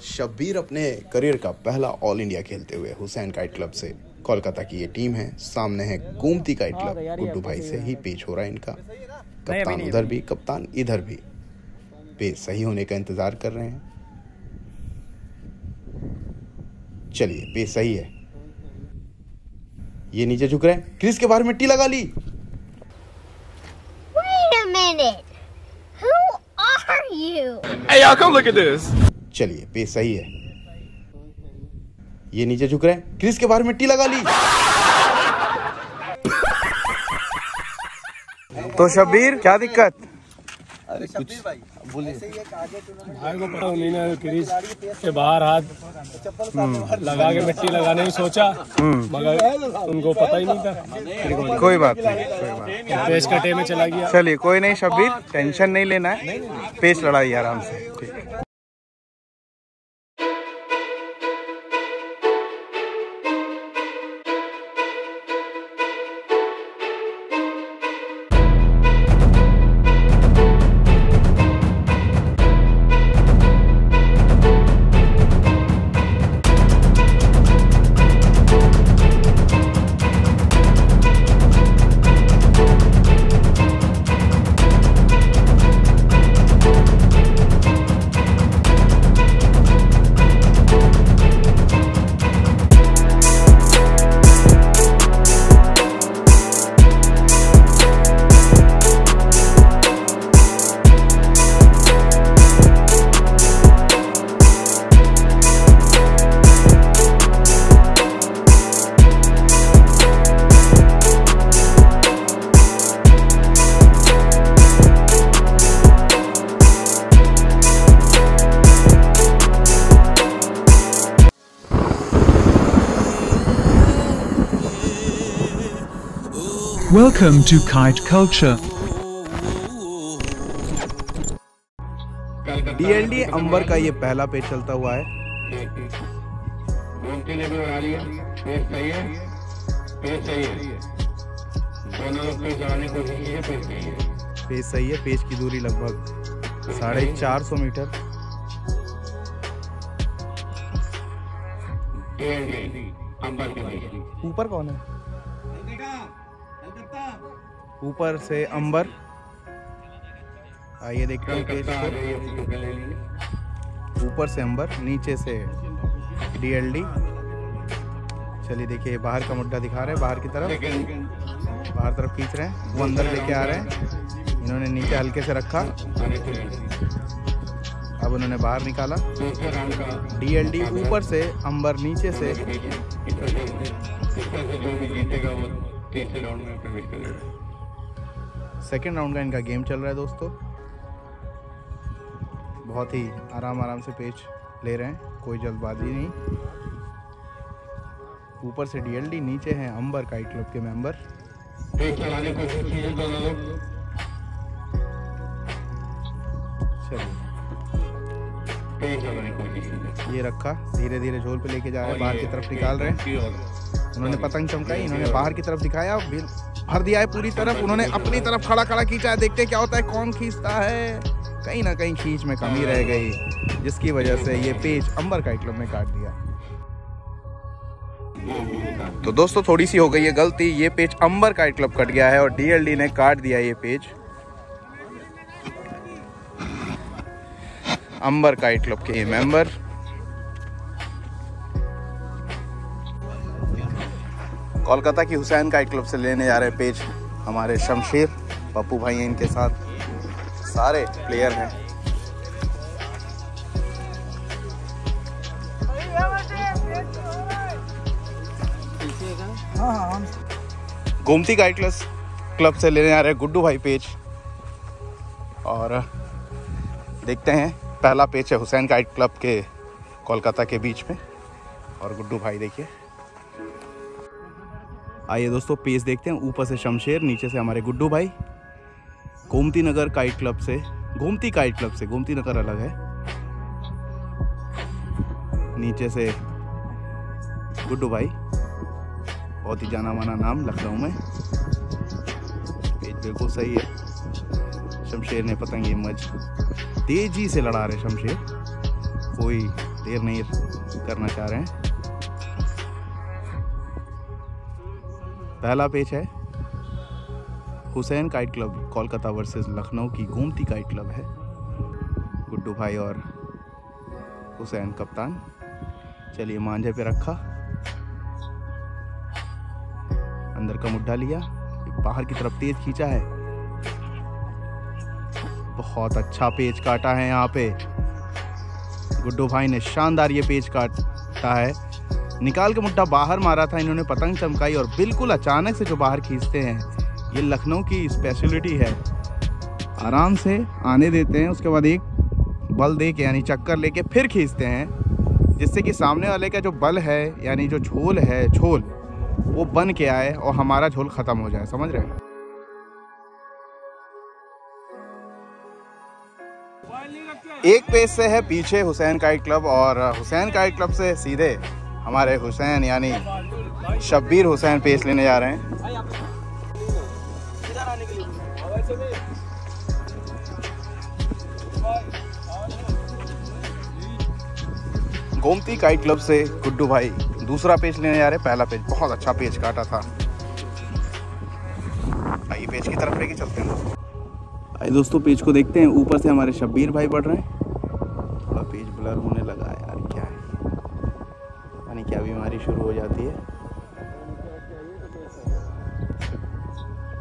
शब्बीर अपने करियर का पहला ऑल इंडिया खेलते हुए हुसैन काइट क्लब से कोलकाता की ये टीम है। सामने है गोमती काइट क्लब। गुड्डू भाई से ही पेच हो रहा है इनका। कप्तान उधर भी, कप्तान इधर भी पेच सही होने का इंतजार कर रहे हैं। चलिए, पेच सही है। ये नीचे झुक रहे हैं, क्रीज के बाहर मिट्टी लगा ली। Wait a minute. Who are you? Hey y'all, come look at this. चलिए, पेच सही है। ये नीचे झुक रहे हैं, क्रीज के बाहर मिट्टी लगा ली। तो शब्बीर, क्या दिक्कत? अरे कुछ बोलिए। भाई को पता नहीं ना, क्रीज के बाहर हाथ लगा के मिट्टी लगाने की सोचा, मगर उनको पता ही नहीं था। कोई बात नहीं, कोई बात नहीं। पेच कटे में चला गया। चलिए, कोई नहीं शब्बीर, टेंशन नहीं लेना है। पेच लड़ाई आराम से, ठीक है। Welcome to Kite Culture. DLD अंबर का ये पहला पेच चलता हुआ है। पेच सही है। पेच की दूरी लगभग 450 मीटर। ऊपर कौन है? ऊपर से अंबर। आइए देखते हैं पेच को। ऊपर से अंबर, नीचे से DLD। चलिए देखिए, बाहर का मुड्ढा दिखा रहे हैं, बाहर की तरफ, बाहर तरफ खींच रहे हैं। वो अंदर लेके आ रहे हैं। इन्होंने नीचे हल्के से रखा, अब उन्होंने बाहर निकाला। DLD ऊपर से, अंबर नीचे से। सेकेंड राउंड का इनका गेम चल रहा है दोस्तों। बहुत ही आराम से पेच ले रहे हैं, कोई जल्दबाजी नहीं। ऊपर से DLD, नीचे हैं अंबर काइट क्लब के मेंबर। चलिए, ये रखा, धीरे धीरे झोल पे लेके जा रहे हैं, बाहर की तरफ निकाल रहे हैं। उन्होंने पतंग चमकाई, इन्होंने बाहर की तरफ दिखाया, भर दिया है पूरी तरफ। उन्होंने अपनी तरफ खड़ा खींचा है। देखते क्या होता है, कौन खींचता है। कहीं ना कहीं खींच में कमी रह गई, जिसकी वजह से ये पेच अंबर काइट क्लब में काट दिया। तो दोस्तों, थोड़ी सी हो गई है गलती। ये पेच अंबर काइट क्लब कट गया है और DLD ने काट दिया ये पेच अंबर काइट क्लब के मेंबर। कोलकाता की हुसैन काइट क्लब से लेने जा रहे पेच हमारे शमशेर, पप्पू भाई हैं इनके साथ, सारे प्लेयर हैं। गोमती काइट क्लब से लेने जा रहे गुड्डू भाई पेच। और देखते हैं, पहला पेच है हुसैन काइट क्लब के कोलकाता के बीच में। और गुड्डू भाई देखिए। आइए दोस्तों, पेच देखते हैं। ऊपर से शमशेर, नीचे से हमारे गुड्डू भाई। गोमती नगर काइट क्लब से, गोमती काइट क्लब से, गोमती नगर अलग है। नीचे से गुड्डू भाई, बहुत ही जाना माना नाम लखनऊ में। पेच बिल्कुल सही है। शमशेर ने पतंग ये मज तेजी से लड़ा रहे शमशेर, कोई देर नहीं करना चाह रहे हैं। पहला पेच है Hussain kite club Kolkata versus Lucknow की गोमती काइट क्लब है। गुड्डू भाई और हुसैन कप्तान। चलिए मांझे पे रखा, अंदर का मुड्ढा लिया, बाहर की तरफ तेज खींचा है। बहुत अच्छा पेच काटा है यहाँ पे गुड्डू भाई ने, शानदार ये पेच काटा है। निकाल के मुड्ढा बाहर मारा था इन्होंने, पतंग चमकाई और बिल्कुल अचानक से जो बाहर खींचते हैं ये लखनऊ की स्पेशलिटी है। आराम से आने देते हैं, उसके बाद एक बल दे के यानी चक्कर लेके फिर खींचते हैं, जिससे कि सामने वाले का जो बल है यानी जो झोल है, झोल वो बन के आए और हमारा झोल ख़त्म हो जाए। समझ रहे हैं? एक पेज से है पीछे हुसैन काइट क्लब और हुसैन काइट क्लब से सीधे हमारे हुसैन यानी शब्बीर हुसैन पेज लेने जा रहे हैं। गोमती काइट क्लब से गुड्डू भाई दूसरा पेज लेने जा रहे हैं। पहला पेज बहुत अच्छा पेज काटा था। आइए पेज की तरफ लेके चलते हैं दोस्तों। आइए दोस्तों पेज को देखते हैं। ऊपर से हमारे शब्बीर भाई बढ़ रहे हैं। थोड़ा पेज ब्लर होने लगा है यार, क्या है यानी क्या बीमारी शुरू हो जाती है।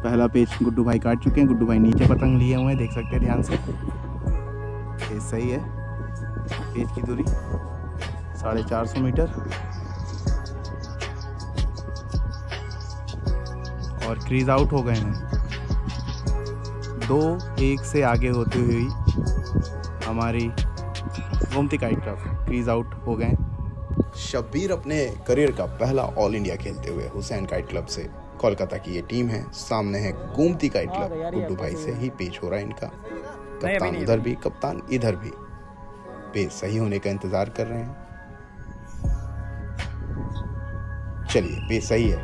पहला पेज गुड्डू भाई काट चुके हैं। गुड्डू भाई नीचे पतंग लिए हुए हैं, देख सकते हैं ध्यान से। पेज सही है। पेज की दूरी 450 मीटर और क्रीज आउट हो गए हैं। 2-1 से आगे होती हुई हमारी Gomti kite club crease out हो गए। शब्बीर अपने करियर का पहला ऑल इंडिया खेलते हुए हुसैन काइट क्लब से, कोलकाता की ये टीम है। सामने है गोमती काइट क्लब। गुड्डू भाई से ही पेच हो रहा है इनका। कप्तान उधर भी, कप्तान इधर भी। पेच सही होने का इंतजार कर रहे हैं। चलिए पेच सही है।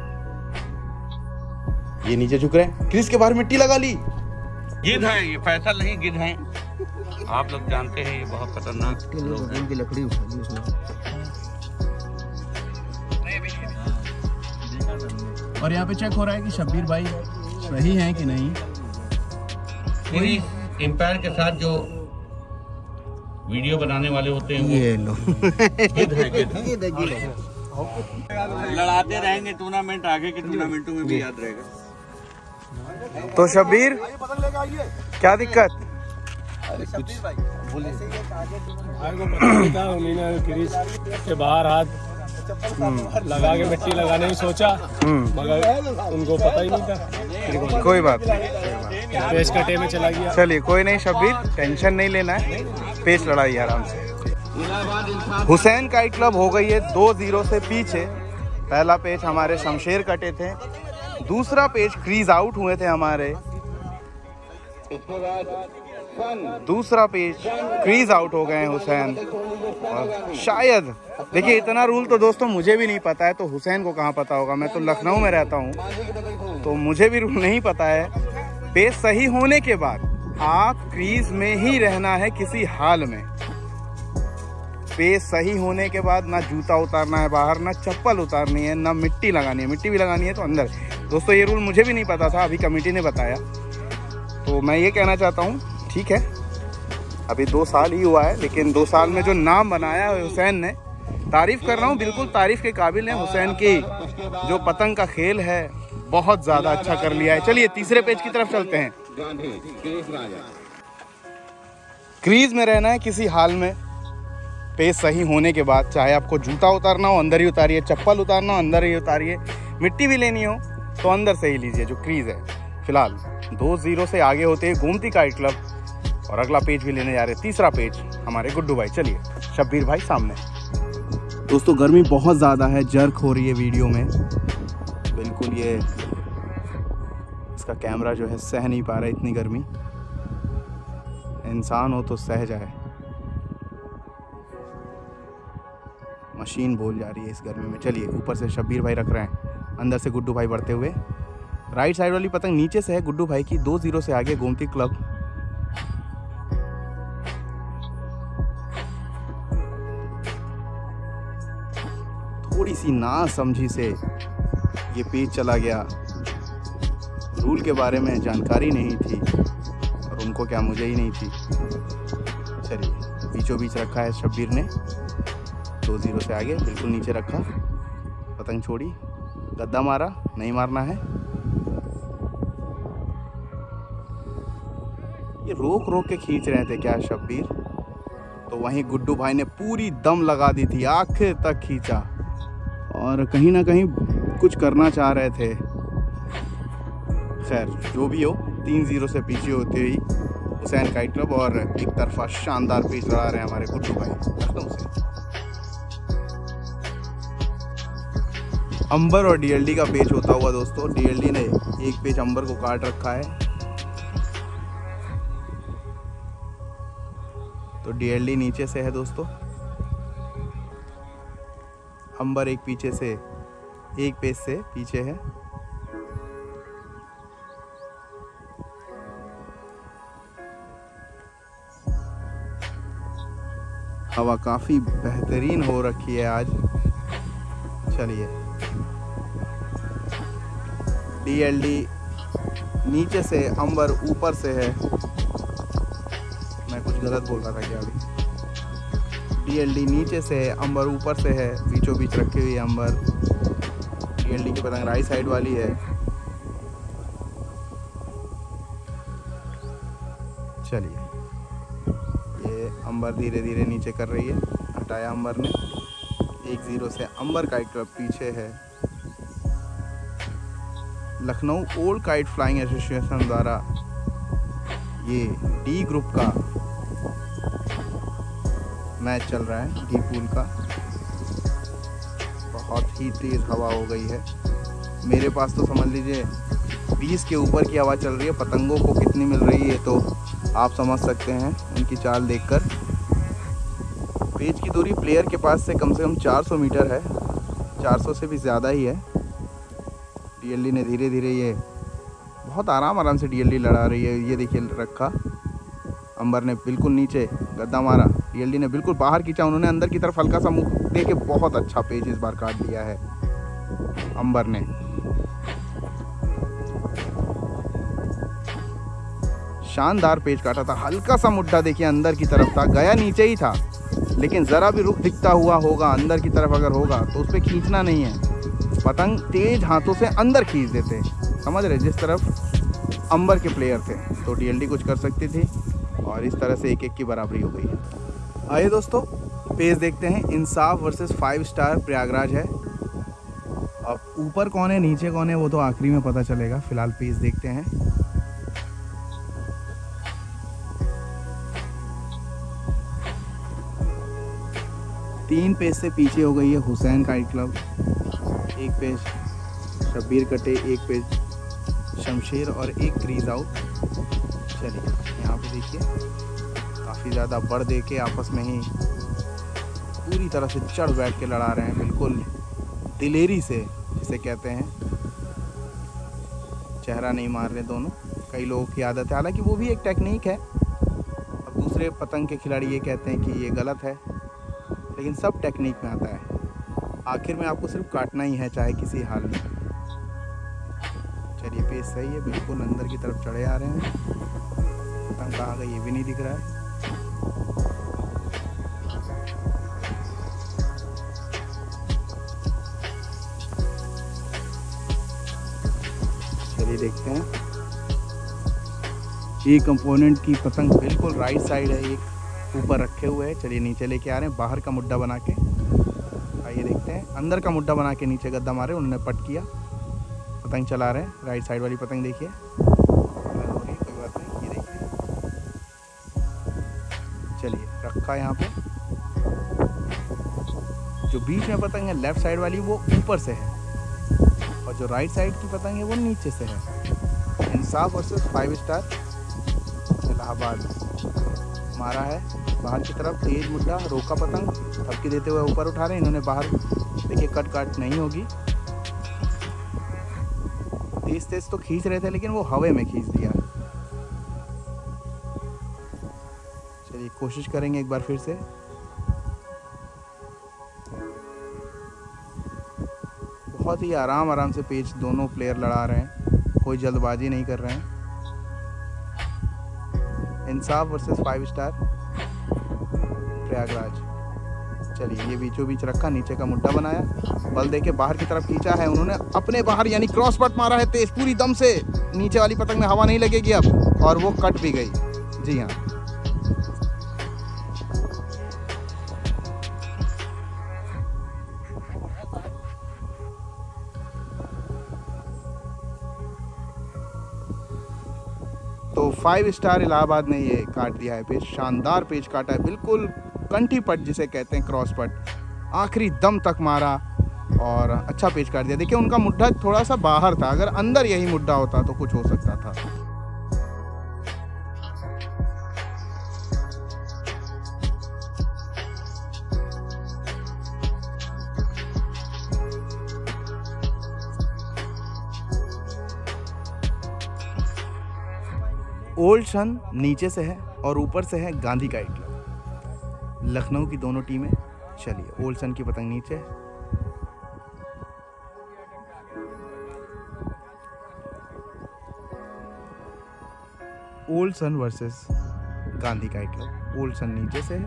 ये नीचे झुक रहे हैं, क्रीज के बाहर मिट्टी लगा ली। गिद्ध है ये, फैसल नहीं गिद्ध है। आप लोग जानते हैं ये बहुत खतरनाक लोग हैं। लकड़ी उठाई उसने। और यहाँ पे चेक हो रहा है कि शब्बीर भाई सही हैं कि नहीं। मेरी एम्पायर के साथ जो वीडियो बनाने वाले होते हैं ये लो गिद्ध है, गिद्ध। लड़ाते रहेंगे टूर्नामेंट, आगे के टूर्नामेंटों में भी याद रहेगा। तो शब्बीर क्या दिक्कत? अरे कुछ बोलिए। भाई को पता नहीं था, उन्हीं ने क्रीज के बाहर हाथ लगा के मिट्टी लगाने की सोचा, मगर उनको पता ही नहीं था। कोई बात नहीं, पेच कटे में चला गया। चलिए कोई नहीं शब्बीर, टेंशन नहीं लेना है, पेच लड़ाई आराम से। हुसैन काइट क्लब हो गई है 2-0 से पीछे। पहला पेच हमारे शमशेर कटे थे, दूसरा पेच क्रीज आउट हुए थे हमारे। दूसरा पेच क्रीज आउट हो गए हैं हुसैन। और शायद देखिए इतना रूल तो दोस्तों मुझे भी नहीं पता है, तो हुसैन को कहाँ पता होगा। मैं तो लखनऊ में रहता हूँ तो मुझे भी रूल नहीं पता है। पेच सही होने के बाद आप क्रीज में ही रहना है किसी हाल में। पेच सही होने के बाद ना जूता उतारना है बाहर, ना चप्पल उतारनी है, ना मिट्टी लगानी है। मिट्टी भी लगानी है तो अंदर। दोस्तों ये रूल मुझे भी नहीं पता था, अभी कमेटी ने बताया। तो मैं ये कहना चाहता हूँ, ठीक है अभी 2 साल ही हुआ है, लेकिन 2 साल में जो नाम बनाया है हुसैन ने, तारीफ कर रहा हूँ, बिल्कुल तारीफ के काबिल है। हुसैन की जो पतंग का खेल है बहुत ज़्यादा अच्छा कर लिया है। चलिए तीसरे पेज की तरफ चलते हैं। क्रीज में रहना है किसी हाल में। पेज सही होने के बाद चाहे आपको जूता उतारना हो अंदर ही उतारिए, चप्पल उतारना हो अंदर ही उतारिए, मिट्टी भी लेनी हो तो अंदर से ही लीजिए जो क्रीज है। फिलहाल 2-0 से आगे होते हैं गोमती काइट क्लब और अगला पेज भी लेने जा रहे हैं। तीसरा पेज हमारे गुड्डू भाई। चलिए शब्बीर भाई सामने। दोस्तों गर्मी बहुत ज़्यादा है, जर्क हो रही है वीडियो में बिल्कुल। ये इसका कैमरा जो है सह नहीं पा रहा है इतनी गर्मी। इंसान हो तो सह जाए, मशीन बोल जा रही है इस गर्मी में। चलिए ऊपर से शब्बीर भाई रख रहे हैं, अंदर से गुड्डू भाई बढ़ते हुए। राइट साइड वाली पतंग नीचे से है गुड्डू भाई की। 2-0 से आगे गोमती क्लब। थोड़ी सी ना समझी से ये पेज चला गया। रूल के बारे में जानकारी नहीं थी और उनको क्या मुझे ही नहीं थी। चलिए बीचों बीच रखा है शब्बीर ने, 2-0 से आगे, बिल्कुल नीचे रखा, पतंग छोड़ी, गद्दा मारा, नहीं मारना है। ये रोक रोक के खींच रहे थे क्या शब्बीर, तो वहीं गुड्डू भाई ने पूरी दम लगा दी थी, आखिर तक खींचा और कहीं ना कहीं कुछ करना चाह रहे थे। खैर जो भी हो, 3-0 से पीछे होते ही हुसैन काइट क्लब और एक तरफा शानदार पेच लड़ा रहे हैं हमारे गुड्डू भाई लखनऊ से। अंबर और डीएलडी का पेच होता हुआ दोस्तों, डीएलडी ने एक पेच अंबर को काट रखा है, तो डीएलडी नीचे से है दोस्तों, अंबर एक पीछे से, एक पेच से पीछे है। हवा काफी बेहतरीन हो रखी है आज। चलिए डीएलडी नीचे से, अंबर ऊपर से है। मैं कुछ गलत बोल रहा था क्या अभी? डीएलडी नीचे से है, अंबर ऊपर से है, बीचों बीच रखी हुई है अंबर। डीएलडी की पतंग राइट साइड वाली है। चलिए ये अंबर धीरे धीरे नीचे कर रही है, हटाया अंबर ने। 1-0 से अंबर काइट क्लब पीछे है। Lucknow old kite flying association द्वारा ये डी ग्रुप का मैच चल रहा है, डी पूल का। बहुत ही तेज हवा हो गई है मेरे पास, तो समझ लीजिए 20 के ऊपर की हवा चल रही है। पतंगों को कितनी मिल रही है तो आप समझ सकते हैं उनकी चाल देखकर। पेच की दूरी प्लेयर के पास से कम 400 मीटर है, 400 से भी ज़्यादा ही है। डीएलडी ने धीरे धीरे ये बहुत आराम से डीएलडी लड़ा रही है। ये देखिए रखा, अंबर ने बिल्कुल नीचे गद्दा मारा, डीएलडी ने बिल्कुल बाहर खींचा, उन्होंने अंदर की तरफ हल्का सा मुंह दे के बहुत अच्छा पेज इस बार काट दिया है अंबर ने। शानदार पेज काटा था, हल्का सा मुड्ढा देखिए अंदर की तरफ था, गया नीचे ही था लेकिन ज़रा भी रुख दिखता हुआ होगा अंदर की तरफ अगर होगा तो उस पर खींचना नहीं है, पतंग तेज हाथों से अंदर खींच देते, समझ रहे, जिस तरफ अंबर के प्लेयर थे। तो डीएलडी कुछ कर सकती थी और इस तरह से 1-1 की बराबरी हो गई है। आइए दोस्तों पेज देखते हैं, इंसाफ वर्सेस 5 स्टार प्रयागराज है। अब ऊपर कौन है नीचे कौन है वो तो आखिरी में पता चलेगा, फिलहाल पेज देखते हैं। तीन पेज से पीछे हो गई है हुसैन काइट क्लब, एक पेज शब्बीर कटे, एक पेज शमशेर और एक क्रीज आउट। चलिए यहाँ पे देखिए काफ़ी ज़्यादा बढ़ दे के आपस में ही पूरी तरह से चढ़ बैठ के लड़ा रहे हैं, बिल्कुल दिलेरी से जिसे कहते हैं, चेहरा नहीं मार रहे दोनों। कई लोगों की आदत है, हालांकि वो भी एक टेक्निक है। अब दूसरे पतंग के खिलाड़ी ये कहते हैं कि ये गलत है, लेकिन सब टेक्निक में आता है। आखिर में आपको सिर्फ काटना ही है चाहे किसी हाल में। चलिए पेज सही है, बिल्कुल अंदर की तरफ चढ़े आ रहे हैं। पतंग कहाँ गई ये भी नहीं दिख रहा है। चलिए देखते हैं, एक कंपोनेंट की पतंग बिल्कुल राइट साइड है, एक ऊपर रखे हुए हैं। चलिए नीचे लेके आ रहे हैं, बाहर का मुड्ढा बना के। आइए देखते हैं, अंदर का मुड्ढा बना के नीचे गद्दा मारे, उन्होंने पट किया, पतंग चला रहे हैं। राइट साइड वाली पतंग देखिए, कोई बात नहीं, ये देखिए। चलिए रखा यहाँ पे, जो बीच में पतंग है लेफ्ट साइड वाली वो ऊपर से है और जो राइट साइड की पतंग है वो नीचे से है। इंसाफ वर्सेस 5 स्टार इलाहाबाद मारा है बाहर की तरफ, तेज मुड्ढा, रोका पतंग, थपकी देते हुए ऊपर उठा रहे हैं इन्होंने। बाहर देखिए कट काट नहीं होगी, तेज तेज तो खींच रहे थे लेकिन वो हवा में खींच दिया। चलिए कोशिश करेंगे एक बार फिर से। बहुत ही आराम से पेच दोनों प्लेयर लड़ा रहे हैं, कोई जल्दबाजी नहीं कर रहे हैं। इंसाफ वर्सेस 5 स्टार प्रयागराज। चलिए, ये बीचों बीच रखा, नीचे का मुड्ढा बनाया, बल देके बाहर की तरफ खींचा है उन्होंने, अपने बाहर यानी क्रॉस बट मारा है तेज पूरी दम से। नीचे वाली पतंग में हवा नहीं लगेगी अब, और वो कट भी गई। जी हाँ, तो 5 स्टार इलाहाबाद ने ये काट दिया है पेच। शानदार पेच काटा है, बिल्कुल कंठी पट जिसे कहते हैं, क्रॉस पट, आखिरी दम तक मारा और अच्छा पेच काट दिया। देखिए, उनका मुड्ढा थोड़ा सा बाहर था, अगर अंदर यही मुड्ढा होता तो कुछ हो सकता था। ओल्ड सन नीचे से है और ऊपर से है गांधी काइट क्लब, लखनऊ की दोनों टीमें। चलिए, ओल्ड सन की पतंग नीचे है, old son versus Gandhi kite club. Old son नीचे से है,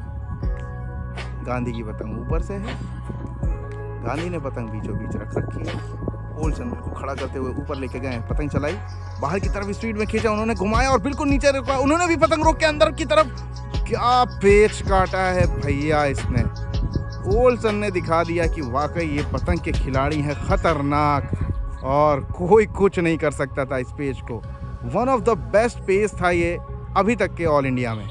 गांधी की पतंग ऊपर से है। गांधी ने पतंग बीचों बीच रख रखी है, ओल्ड सन को खड़ा करते हुए ऊपर लेके गए, पतंग चलाई, बाहर की तरफ स्पीड में खींचा उन्होंने, घुमाया और बिल्कुल नीचे रुका, उन्होंने भी पतंग रोक के अंदर की तरफ। क्या पेच काटा है भैया इसने। ओल्ड सन ने दिखा दिया कि वाकई ये पतंग के खिलाड़ी हैं, खतरनाक, और कोई कुछ नहीं कर सकता था इस पेच को। वन ऑफ द बेस्ट पेच था ये अभी तक के ऑल इंडिया में।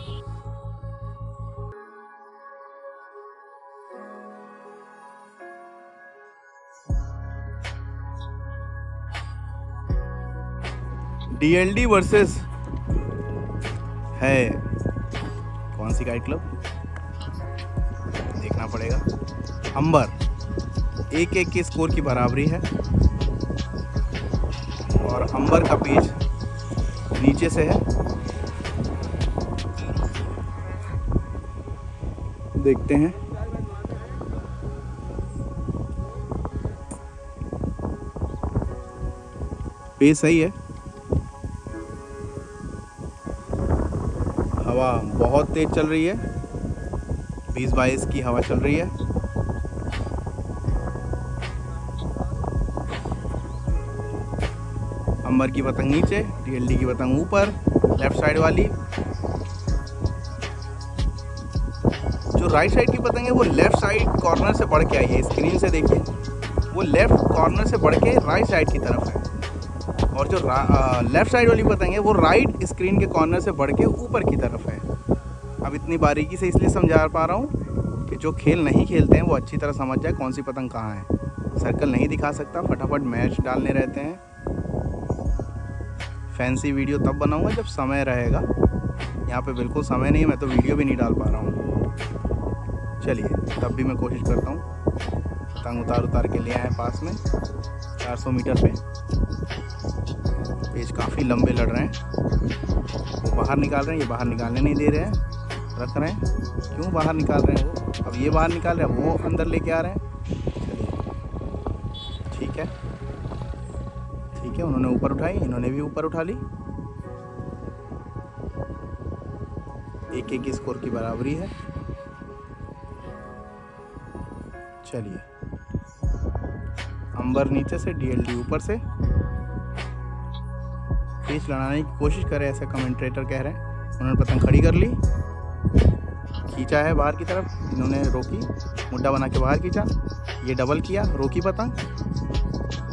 DLD वर्सेस है कौन सी काइट क्लब, देखना पड़ेगा। अंबर 1-1 के स्कोर की बराबरी है और अंबर का पेच नीचे से है। देखते हैं, पेच सही है, हवा बहुत तेज चल रही है, 20-22 की हवा चल रही है। अंबर की पतंग नीचे, DLD की पतंग ऊपर, लेफ्ट साइड वाली। जो राइट साइड की पतंग है वो लेफ्ट साइड कॉर्नर से बढ़ के आई है, स्क्रीन से देखिए, वो लेफ्ट कॉर्नर से बढ़ के राइट साइड की तरफ है, और जो लेफ्ट साइड वाली पतंग है वो राइट स्क्रीन के कॉर्नर से बढ़ के ऊपर की तरफ है। अब इतनी बारीकी से इसलिए समझा पा रहा हूँ कि जो खेल नहीं खेलते हैं वो अच्छी तरह समझ जाए कौन सी पतंग कहाँ है। सर्कल नहीं दिखा सकता, फटाफट मैच डालने रहते हैं। फैंसी वीडियो तब बनाऊंगा जब समय रहेगा, यहाँ पे बिल्कुल समय नहीं है, मैं तो वीडियो भी नहीं डाल पा रहा हूँ। चलिए, तब भी मैं कोशिश करता हूँ। पतंग उतार के ले आए पास में 400 मीटर पे। पेच काफ़ी लंबे लड़ रहे हैं, वो बाहर निकाल रहे हैं, ये बाहर निकालने नहीं दे रहे हैं, रख रहे हैं। क्यों बाहर निकाल रहे हैं वो, अब ये बाहर निकाल रहे हैं, वो अंदर लेके आ रहे हैं। चलिए, ठीक है ठीक है, उन्होंने ऊपर उठाई, इन्होंने भी ऊपर उठा ली। 1-1 की स्कोर की बराबरी है। चलिए, अंबर नीचे से, DLD ऊपर से। पेच लड़ाने की कोशिश करे ऐसा कमेंटेटर कह रहे हैं। उन्होंने पतंग खड़ी कर ली, खींचा है बाहर की तरफ, इन्होंने रोकी, मुड्ढा बना के बाहर खींचा, ये डबल किया, रोकी पतंग,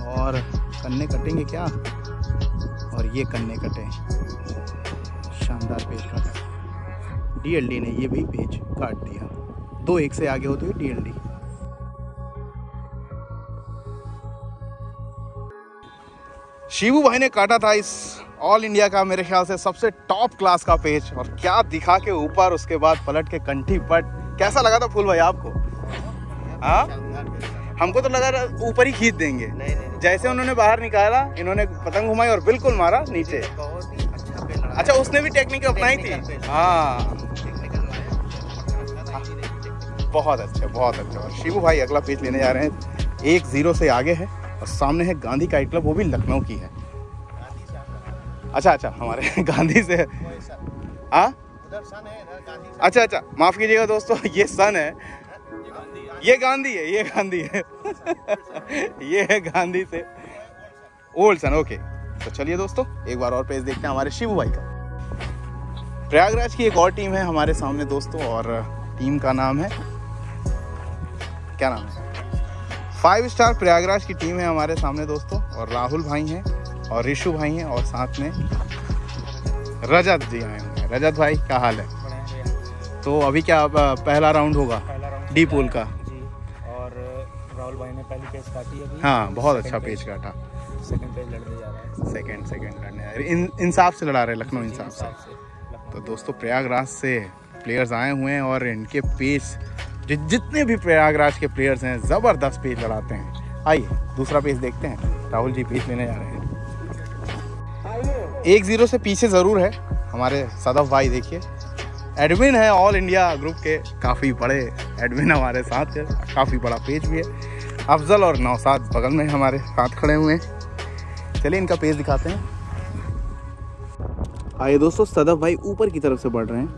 और कन्ने कटेंगे क्या, और ये कन्ने कटे। शानदार पेच काटा, DLD ने ये भी पेच काट दिया। 2-1 से आगे होती हुई DLD। शिवू भाई ने काटा था इस ऑल इंडिया का मेरे ख्याल से सबसे टॉप क्लास का पेच, और क्या दिखा के ऊपर, उसके बाद पलट के कंठी पट। कैसा लगा था फूल भाई आपको? हाँ, हमको तो लगा ऊपर ही खींच देंगे। नहीं। जैसे उन्होंने बाहर निकाला, इन्होंने पतंग घुमाई और बिल्कुल मारा नीचे। अच्छा, उसने भी टेक्निक अपनाई थी। हाँ, बहुत अच्छा बहुत अच्छा। और शिवू भाई अगला पेच लेने जा रहे हैं, 1-0 से आगे है। और सामने है गांधी काइट क्लब, वो भी लखनऊ की है। अच्छा हमारे गांधी से हाँ अच्छा माफ कीजिएगा दोस्तों, ये सन है, ये गांधी है ये है गांधी से ओल्ड सन। ओके तो चलिए दोस्तों एक बार और पेज देखते हैं हमारे शिवू भाई का। प्रयागराज की एक और टीम है हमारे सामने दोस्तों, और टीम का नाम है, क्या नाम है, 5 स्टार प्रयागराज की टीम है हमारे सामने दोस्तों। और राहुल भाई हैं और ऋषु भाई हैं और साथ में रजत जी आए हुए हैं। रजत भाई क्या हाल है? तो अभी क्या पहला राउंड होगा डी पूल का जी, और राहुल भाई ने पहली पेच काटी अभी। हाँ बहुत अच्छा पेच काटा, सेकंड पेच लड़ने जा रहा है, सेकंड लड़ने जा रहे हैं। इंसाफ से लड़ा रहे हैं, लखनऊ इंसाफ से। तो दोस्तों प्रयागराज से प्लेयर्स आए हुए हैं और इनके पेच जितने भी प्रयागराज के प्लेयर्स हैं ज़बरदस्त पेच लड़ाते हैं। आइए दूसरा पेच देखते हैं। राहुल जी पेच लेने जा रहे हैं। 1-0 से पीछे ज़रूर है हमारे सदफ भाई। देखिए एडमिन है ऑल इंडिया ग्रुप के, काफ़ी बड़े एडमिन हमारे साथ है, काफ़ी बड़ा पेज भी है। अफजल और नौसाद बगल में हमारे साथ खड़े हुए हैं। चलिए इनका पेज दिखाते हैं। आइए दोस्तों सदफ भाई ऊपर की तरफ से बढ़ रहे हैं,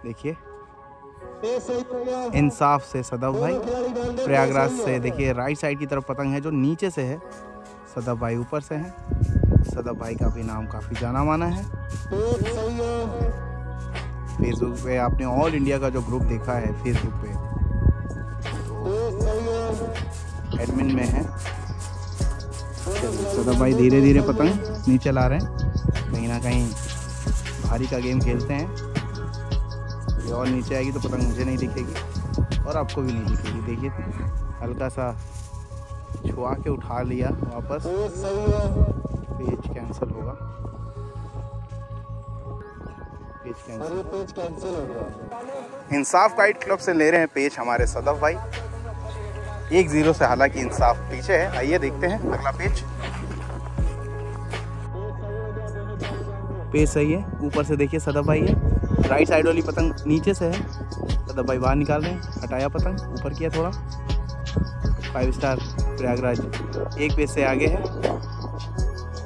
देखिए इंसाफ से सदफ भाई। प्रयागराज से देखिए राइट साइड की तरफ पतंग है जो नीचे से है, सदफ भाई ऊपर से हैं। सदफ भाई का भी नाम काफ़ी जाना माना है। फेसबुक पे आपने ऑल इंडिया का जो ग्रुप देखा है फेसबुक पे, तो एडमिन में है। सदफ भाई धीरे धीरे पतंग नीचे ला रहे हैं, कहीं ना कहीं भारी का गेम खेलते हैं। ये और नीचे आएगी तो पतंग मुझे नहीं दिखेगी और आपको भी नहीं दिखेगी। देखिए हल्का सा छुआ के उठा लिया वापस, पेज कैंसिल होगा, पेज कैंसिल हो गया। इंसाफ काइट क्लब से ले रहे हैं पेज हमारे सदफ भाई। 1-0 से हालांकि इंसाफ पीछे है। आइए देखते हैं अगला पेज। पेज सही है, ऊपर से देखिए सदफ भाई है, राइट साइड वाली पतंग नीचे से है, सदफ भाई बाहर निकाल रहे हैं। हटाया पतंग, ऊपर किया थोड़ा। 5 स्टार प्रयागराज एक पेज से आगे है।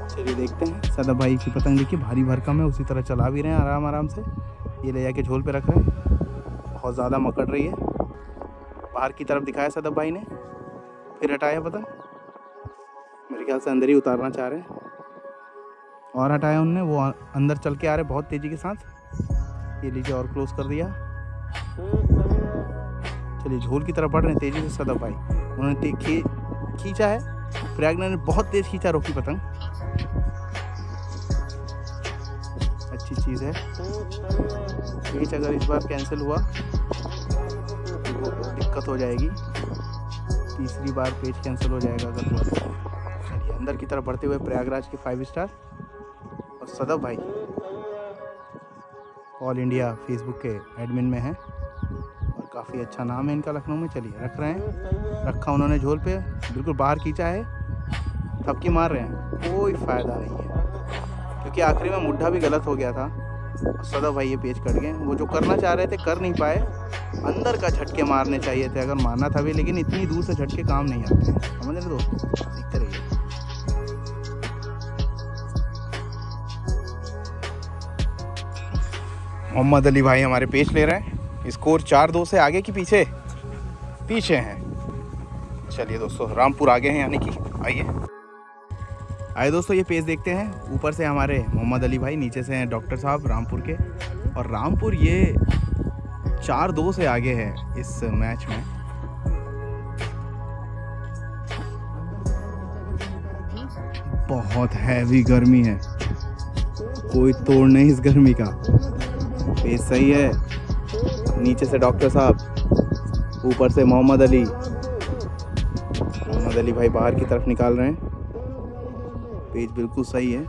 चलिए देखते हैं सदफ भाई की पतंग। देखिए भारी भरकम है, उसी तरह चला भी रहे हैं आराम आराम से। ये ले जाके झोल पे रख रहे हैं, बहुत ज़्यादा मकड़ रही है। बाहर की तरफ दिखाया सदफ भाई ने, फिर हटाया पतंग, मेरे ख्याल से अंदर ही उतारना चाह रहे हैं। और हटाया उनने, वो अंदर चल के आ रहे बहुत तेज़ी के साथ। ये लीजिए और क्लोज कर दिया। चलिए झोल की तरफ बढ़ रहे हैं तेज़ी से सदफ भाई। उन्होंने खींचा है, प्रयागराज ने बहुत तेज़ खींचा, रोकी पतंग। अच्छी चीज़ है। पेच अगर इस बार कैंसिल हुआ तो दिक्कत हो जाएगी, तीसरी बार पेज कैंसिल हो जाएगा अगर हुआ तो। चलिए अंदर की तरफ बढ़ते हुए प्रयागराज के 5 स्टार और सदफ भाई ऑल इंडिया फेसबुक के एडमिन में है और काफ़ी अच्छा नाम है इनका लखनऊ में। चलिए रख रहे हैं, रखा उन्होंने झोल पे, बिल्कुल बाहर खींचा है, थपकी मार रहे हैं, कोई फ़ायदा नहीं है क्योंकि आखिरी में मुड्ढा भी गलत हो गया था और सदफ भाई ये पेज कट गए। वो जो करना चाह रहे थे कर नहीं पाए, अंदर का झटके मारने चाहिए थे अगर मारना था भी, लेकिन इतनी दूर से झटके काम नहीं आते हैं, समझ रहे दोस्तों। देखते रहिए। मोहम्मद अली भाई हमारे पेच ले रहे हैं। स्कोर 4-2 से आगे की पीछे हैं। चलिए दोस्तों रामपुर आगे हैं यानी कि। आइए दोस्तों ये पेज देखते हैं। ऊपर से हमारे मोहम्मद अली भाई, नीचे से हैं डॉक्टर साहब रामपुर के। और रामपुर ये 4-2 से आगे है इस मैच में। बहुत हैवी गर्मी है, कोई तोड़ नहीं इस गर्मी का। पेज सही है, नीचे से डॉक्टर साहब, ऊपर से मोहम्मद अली भाई बाहर की तरफ निकाल रहे हैं। पेज बिल्कुल सही है।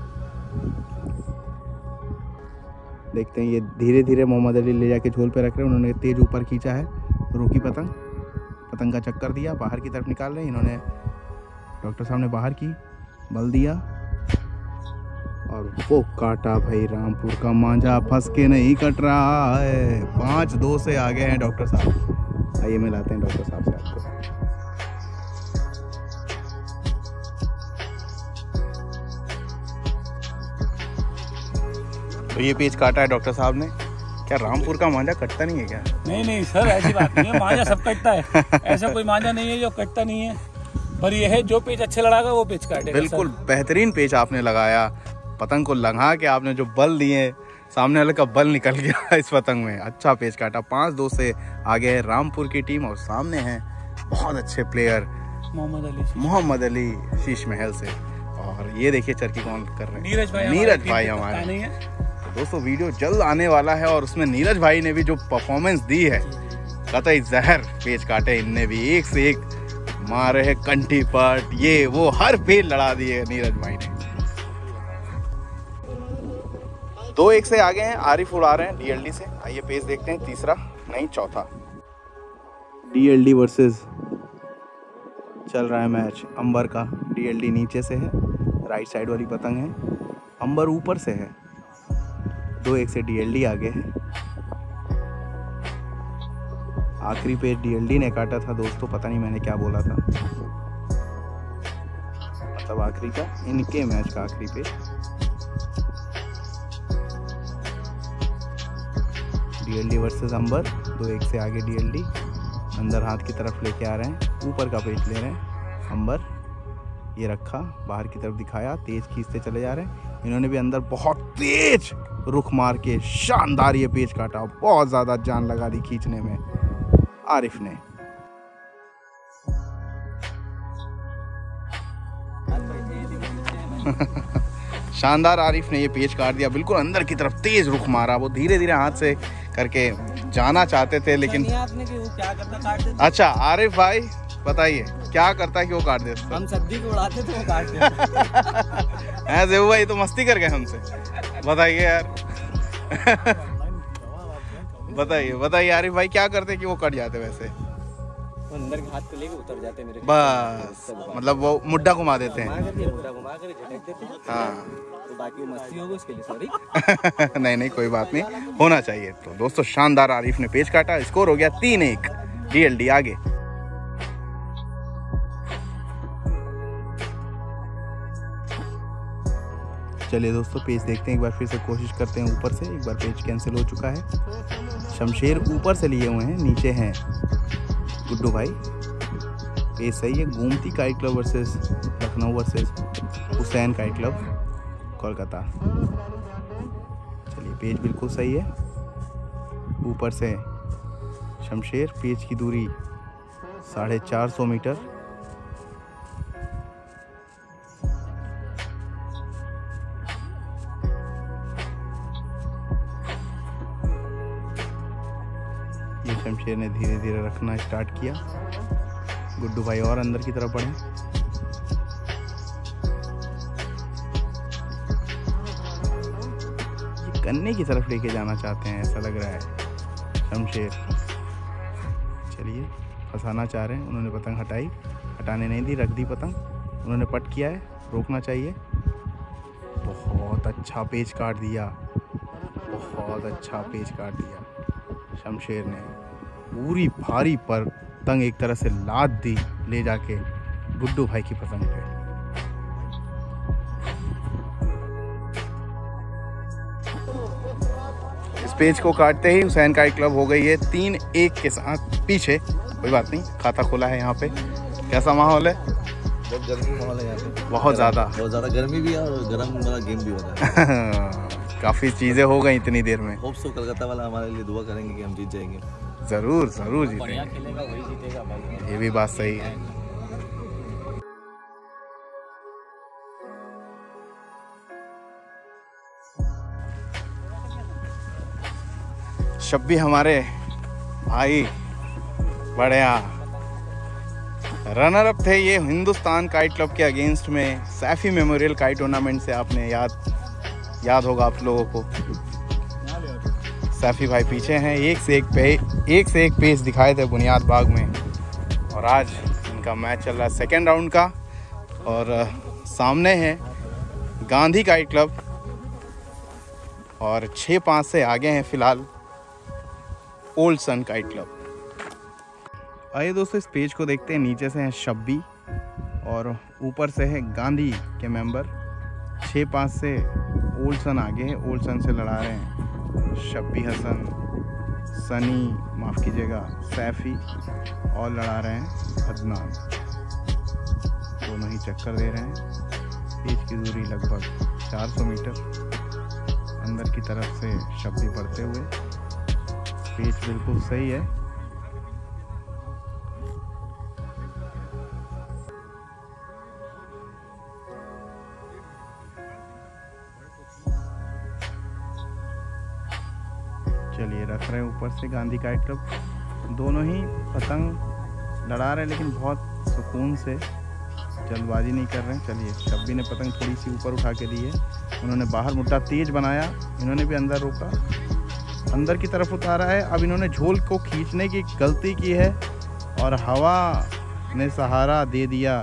देखते हैं, ये धीरे धीरे मोहम्मद अली ले जाके झोल पे रख रहे हैं। उन्होंने तेज ऊपर खींचा है, रोकी पतंग का चक्कर दिया, बाहर की तरफ निकाल रहे हैं। इन्होंने डॉक्टर साहब ने बाहर की, बल दिया और वो काटा भाई। रामपुर का मांझा फंस के नहीं कट रहा है। 5-2 से आगे हैं डॉक्टर साहब। आइए मिलाते हैं डॉक्टर साहब से आपको। तो ये पेज काटा है डॉक्टर साहब ने। क्या रामपुर का मांझा कटता नहीं है क्या? नहीं नहीं सर, ऐसी बात नहीं है, मांझा सब कटता है। ऐसा कोई मांझा नहीं है जो कटता नहीं है, पर ये है जो पेज अच्छे लगाएगा वो पेज काटेगा। बिल्कुल बेहतरीन पेज आपने लगाया। पतंग को लगा के आपने जो बल दिए, सामने वाले का बल निकल गया इस पतंग में। अच्छा पेज काटा। 5-2 से आगे है रामपुर की टीम और सामने है बहुत अच्छे प्लेयर मोहम्मद अली शीश महल से। और ये देखिए चरखी कौन कर रहे हैं, नीरज भाई हमारे। तो दोस्तों वीडियो जल्द आने वाला है और उसमें नीरज भाई ने भी जो परफॉर्मेंस दी है, कतई जहर पेज काटे इनने भी, एक से एक मारे है, कंठी पट ये वो हर पेज लड़ा दिए नीरज भाई ने। 2-1 से आगे हैं, आरिफ उड़ा रहे हैं डीएलडी से। आइए पेज देखते हैं, तीसरा नहीं चौथा। डीएलडी वर्सेस चल रहा है मैच अंबर का। डीएलडी नीचे से है, राइट साइड वाली पतंग है, अंबर ऊपर से है। 2-1 से डीएलडी आगे है। आखिरी पेज डीएलडी ने काटा था दोस्तों, पता नहीं मैंने क्या बोला था, मतलब आखिरी का, इनके मैच का आखिरी पेज। डीएलडी वर्सेस अंबर। 2-1 से आगे डीएलडी अंदर हाथ की तरफ लेके आ रहे हैं, ऊपर का पेज ले रहे हैं अंबर। ये रखा, बाहर की तरफ दिखाया, तेज खींचते चले जा रहे हैं। इन्होंने भी अंदर बहुत तेज रुख मार के शानदार ये पेज काटा, बहुत ज्यादा जान लगा दी खींचने में आरिफ ने। शानदार आरिफ ने ये पेज काट दिया, बिल्कुल अंदर की तरफ तेज रुख मारा। वो धीरे धीरे हाथ से करके जाना चाहते थे लेकिन अच्छा आरिफ भाई बताइए क्या करता है कि वो काट देते? हम सब्जी को उड़ाते थे, वो काट देते। ऐसे हुआ, ये तो मस्ती कर गए हमसे। बताइए यार। बताइए आरिफ भाई क्या करते कि वो कट जाते? वैसे वो अंदर के हाथ को लेके उतर जाते मेरे, बस मतलब वो मुड्डा घुमा देते हैं। घुमा कर झटक देते हैं। हाँ तो बाकी मस्ती होगी उसके लिए सॉरी। नहीं कोई बात नहीं, होना चाहिए। तो दोस्तों शानदार आरिफ ने पेज काटा, स्कोर हो गया 3-1 डीएलडी आगे। चलिए दोस्तों पेज देखते हैं एक बार, फिर से कोशिश करते हैं ऊपर से। एक बार पेज कैंसिल हो चुका है। शमशेर ऊपर से लिए हुए हैं, नीचे हैं गुड्डू भाई। पेज सही है। Gomti kite club versus Lucknow versus Hussain kite club Kolkata. चलिए पेज बिल्कुल सही है। ऊपर से शमशेर, पेज की दूरी 450 मीटर। ये शमशेर ने धीरे धीरे रखना स्टार्ट किया। गुड्डू भाई और अंदर की तरफ बढ़े। ये कन्ने की तरफ लेके जाना चाहते हैं ऐसा लग रहा है शमशेर। चलिए फंसाना चाह रहे हैं। उन्होंने पतंग हटाई, हटाने नहीं दी, रख दी पतंग। उन्होंने पट किया है, रोकना चाहिए। बहुत अच्छा पेज काट दिया, बहुत अच्छा पेज काट दिया शमशेर ने। पूरी भारी पतंग एक तरह से लाद दी ले जाके गुड्डू भाई की पतंग पे। इस पेज को काटते ही हुसैन काइट क्लब हो गई है 3-1 के साथ पीछे। कोई बात नहीं, खाता खोला है यहाँ पे। कैसा माहौल है? बहुत गर्मी माहौल है यहाँ पे, बहुत ज़्यादा गर्मी भी है और गर्म वाला गेम भी हो रहा है। काफ़ी चीज़ें हो गई इतनी देर में। होप सो कलकत्ता वाला हमारे लिए दुआ करेंगे कि हम जीत जाएंगे। जरूर जीतेंगे, खेलेगा वही जीतेगा भाई। ये भी बात सही है। शब्बी हमारे भाई बढ़िया रनर अप थे ये हिंदुस्तान काइट क्लब के अगेंस्ट में सैफी मेमोरियल काइट टूर्नामेंट से। आपने याद होगा आप लोगों को। सैफी भाई पीछे हैं, एक से एक पेस दिखाए थे बुनियाद बाग में। और आज इनका मैच चल रहा है सेकेंड राउंड का। और सामने है गांधी काइट क्लब और 6-5 से आगे हैं फिलहाल ओल्ड सन काइट क्लब। आइए दोस्तों इस पेज को देखते हैं। नीचे से हैं शब्बी और ऊपर से है गांधी के मेंबर। 6-5 से ओल्ड सन आगे है, ओल्ड सन से लड़ा रहे हैं शब्बी हसन, सनी, माफ़ कीजिएगा सैफ़ी, और लड़ा रहे हैं अदनान। दोनों ही चक्कर दे रहे हैं। पेच की दूरी लगभग 400 मीटर। अंदर की तरफ से शब्बी बढ़ते हुए, पेच बिल्कुल सही है। चलिए रख रहे हैं ऊपर से गांधी काइट क्लब। दोनों ही पतंग लड़ा रहे हैं लेकिन बहुत सुकून से, जल्दबाजी नहीं कर रहे हैं। चलिए शब्बी ने पतंग थोड़ी सी ऊपर उठा के दी है, उन्होंने बाहर मुड्डा तेज बनाया, इन्होंने भी अंदर रोका, अंदर की तरफ उतारा है। अब इन्होंने झोल को खींचने की गलती की है और हवा ने सहारा दे दिया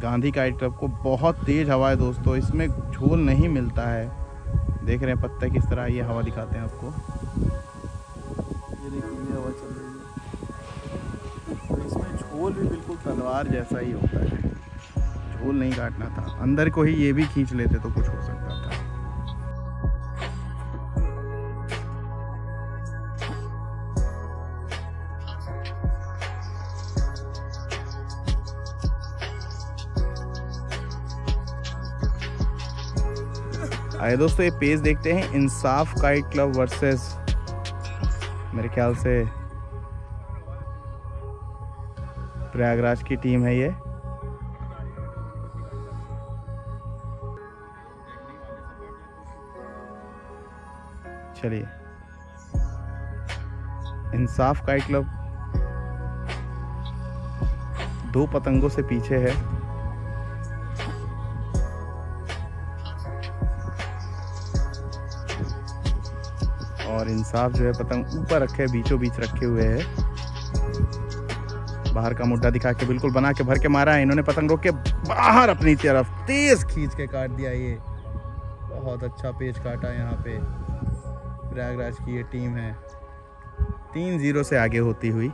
गांधी काइट क्लब को। बहुत तेज हवा है दोस्तों, इसमें झोल नहीं मिलता है। देख रहे हैं पत्ते किस तरह, ये हवा दिखाते हैं आपको, ये देखिए ये हवा चल रही है। तो इसमें झोल भी बिल्कुल तलवार जैसा ही होता है, झोल नहीं काटना था। अंदर को ही ये भी खींच लेते तो कुछ हो सकता था। आइए दोस्तों ये पेज देखते हैं, इंसाफ काइट क्लब वर्सेस मेरे ख्याल से प्रयागराज की टीम है ये। चलिए इंसाफ काइट क्लब 2 पतंगों से पीछे है। और इंसाफ जो है पतंग ऊपर रखे, बीचों बीच रखे हुए है। बाहर का मुड्डा दिखा के बिल्कुल बना के भर के मारा है इन्होंने, पतंग रोक के बाहर अपनी तरफ तेज खींच के काट दिया। ये बहुत अच्छा पेच काटा यहाँ पे। प्रयागराज की ये टीम है 3-0 से आगे होती हुई।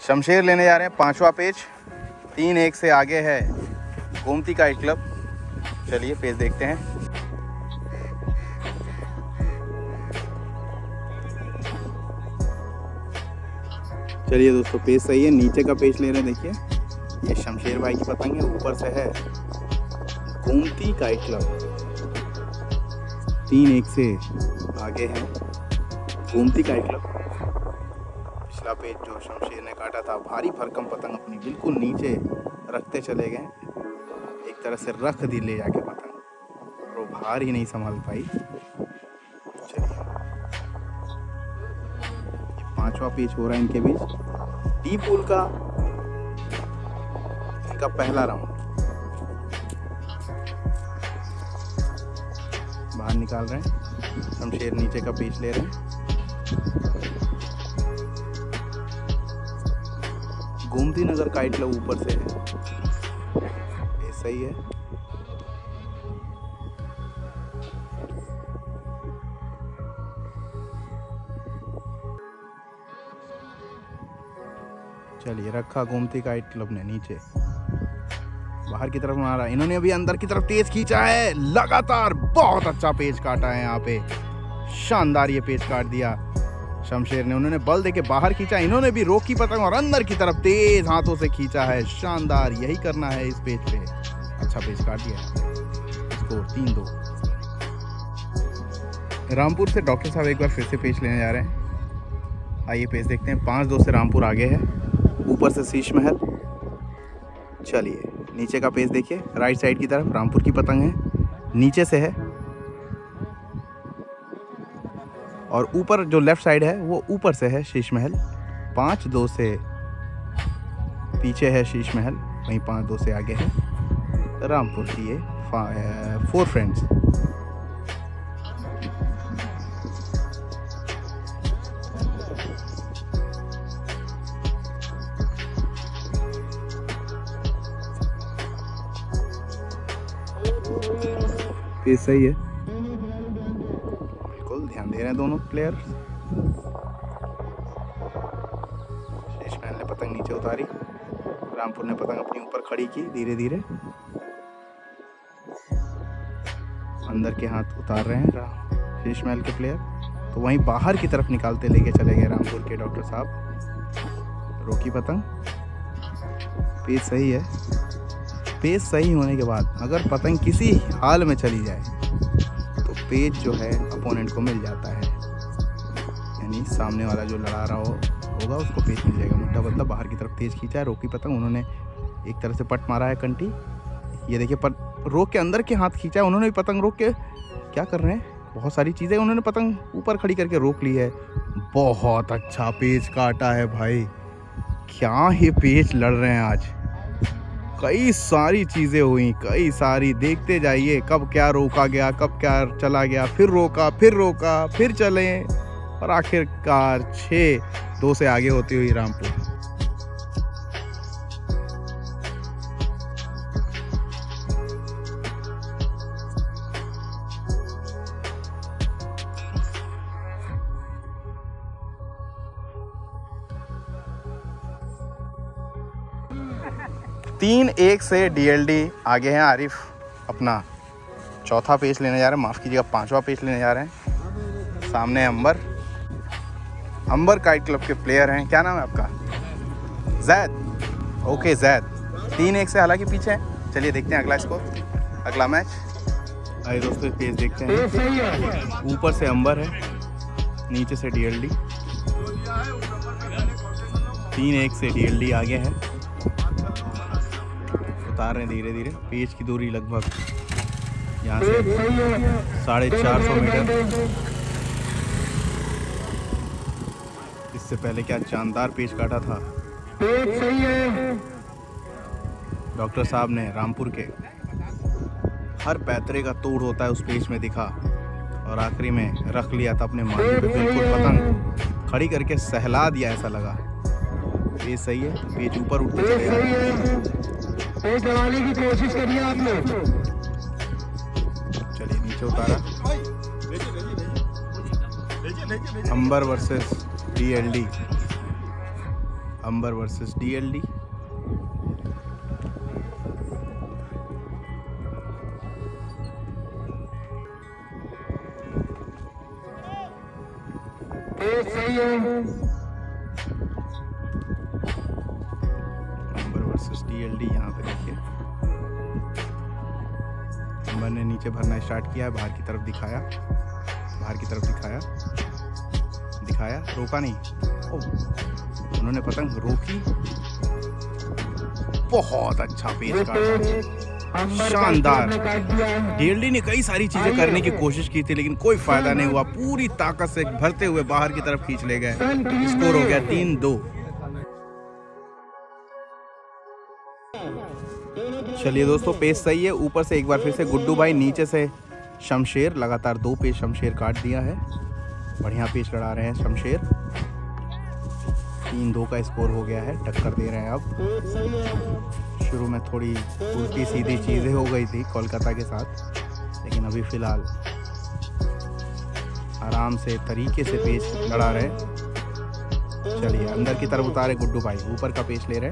शमशेर लेने जा रहे हैं 5वां पेच, 3-1 से आगे है गोमती काइट क्लब। चलिए पेज देखते हैं। चलिए दोस्तों पेज सही है, नीचे का पेज ले रहे हैं। देखिए ये शमशेर भाई की पतंग है, ऊपर से है गोमती काइट क्लब। 3-1 से आगे है गोमती काइट क्लब। पिछला पेज जो शमशेर ने काटा था, भारी भरकम पतंग अपनी बिल्कुल नीचे रखते चले गए, एक तरह से रख दी ले जाके पतंग, वो भार ही नहीं संभाल पाई। चलिए 5वां पेच हो रहा है इनके बीच। टी पूल का इनका पहला राउंड। बाहर निकाल रहे हैं, शमशेर नीचे का पेच ले रहे हैं। गोमती नगर काइट क्लब ऊपर से है, ये सही है। चलिए रखा गोमती काइट क्लब ने नीचे, बाहर की तरफ मारा, इन्होंने अभी अंदर की तरफ तेज खींचा है लगातार। बहुत अच्छा पेच काटा है यहाँ पे, शानदार ये पेच काट दिया शमशेर ने। उन्होंने बल देके बाहर खींचा, इन्होंने भी रोकी पतंग और अंदर की तरफ तेज हाथों से खींचा है। शानदार, यही करना है इस पेच पे। अच्छा पेच काट दिया है। स्कोर 3-2। रामपुर से डॉक्टर साहब एक बार फिर से पेच लेने जा रहे हैं। आइए पेच देखते हैं। 5-2 से रामपुर आगे है, ऊपर से शीश महल। चलिए नीचे का पेज देखिए, राइट साइड की तरफ रामपुर की पतंग है, नीचे से है, और ऊपर जो लेफ्ट साइड है वो ऊपर से है शीश महल। 5-2 से पीछे है शीश महल, वहीं 5-2 से आगे है रामपुर की ये 4 फ्रेंड्स। पेस सही है, बिल्कुल ध्यान दे रहे हैं दोनों प्लेयर। शेष महल ने पतंग नीचे उतारी, रामपुर ने पतंग अपनी ऊपर खड़ी की धीरे धीरे। अंदर के हाथ उतार रहे हैं शीश महल के प्लेयर। तो वहीं बाहर की तरफ निकालते लेके चले गए रामपुर के डॉक्टर साहब रोकी पतंग। पेज सही है। पेज सही होने के बाद अगर पतंग किसी हाल में चली जाए तो पेज जो है अपोनेंट को मिल जाता है, यानी सामने वाला जो लड़ा रहा होगा उसको पेज मिल जाएगा। मुद्दा बदला बाहर की तरफ तेज खींचा है रोकी पतंग। उन्होंने एक तरह से पट मारा है कंटी। ये देखिए पर रोक के अंदर के हाथ खींचा है उन्होंने भी। पतंग रोक के क्या कर रहे हैं, बहुत सारी चीज़ें उन्होंने पतंग ऊपर खड़ी करके रोक ली है। बहुत अच्छा पेज काटा है भाई, क्या ये पेज लड़ रहे हैं आज। कई सारी चीज़ें हुई, कई सारी, देखते जाइए कब क्या रोका गया, कब क्या चला गया, फिर रोका फिर चले, और आखिरकार 6-2 से आगे होती हुई रामपुर। तीन 1 से डीएलडी आगे हैं। आरिफ अपना चौथा पेच लेने जा रहे हैं, माफ़ कीजिएगा 5वां पेच लेने जा रहे हैं। सामने अंबर काइट क्लब के प्लेयर हैं। क्या नाम है आपका? जैद। ओके जैद 3-1 से हालांकि पीछे हैं। चलिए देखते हैं अगला स्कोर, अगला मैच। आइए दोस्तों पेज देखते हैं। ऊपर से अंबर है, नीचे से डीएलडी। 3-1 से डीएलडी आगे है। उतार रहे हैं धीरे धीरे। पेज की दूरी लगभग यहाँ से 450 मीटर। इससे पहले क्या शानदार पेज काटा था डॉक्टर साहब ने। रामपुर के हर पैतरे का तोड़ होता है उस पेज में दिखा, और आखिरी में रख लिया था अपने माथे पे, बिल्कुल पतंग खड़ी करके सहला दिया ऐसा लगा। पेज सही है, पेज ऊपर उठते चले जा रहे हैं। पेज दबाने की कोशिश करिए आपने। चलिए नीचे उतारा। अंबर वर्सेस डीएलडी, अंबर वर्सेस डीएलडी। पेज सही है। डीएलडी यहाँ पे देखिए अंबर ने नीचे भरना स्टार्ट किया है। बाहर की तरफ दिखाया, बाहर की तरफ दिखाया, रोका नहीं। उन्होंने पतंग रोकी। बहुत अच्छा पेच काटा, शानदार। डीएलडी ने कई सारी चीजें करने की कोशिश की थी लेकिन कोई फायदा नहीं हुआ। पूरी ताकत से भरते हुए बाहर की तरफ खींच ले गए। स्कोर हो गया 3-2। चलिए दोस्तों पेच सही है। ऊपर से एक बार फिर से गुड्डू भाई, नीचे से शमशेर। लगातार 2 पेच शमशेर काट दिया है। बढ़िया पेच लड़ा रहे हैं शमशेर। 3-2 का स्कोर हो गया है। टक्कर दे रहे हैं अब। शुरू में थोड़ी उल्टी सीधी चीज़ें हो गई थी कोलकाता के साथ, लेकिन अभी फ़िलहाल आराम से तरीके से पेच लड़ा रहे। चलिए अंदर की तरफ उतारे गुड्डू भाई, ऊपर का पेच ले रहे।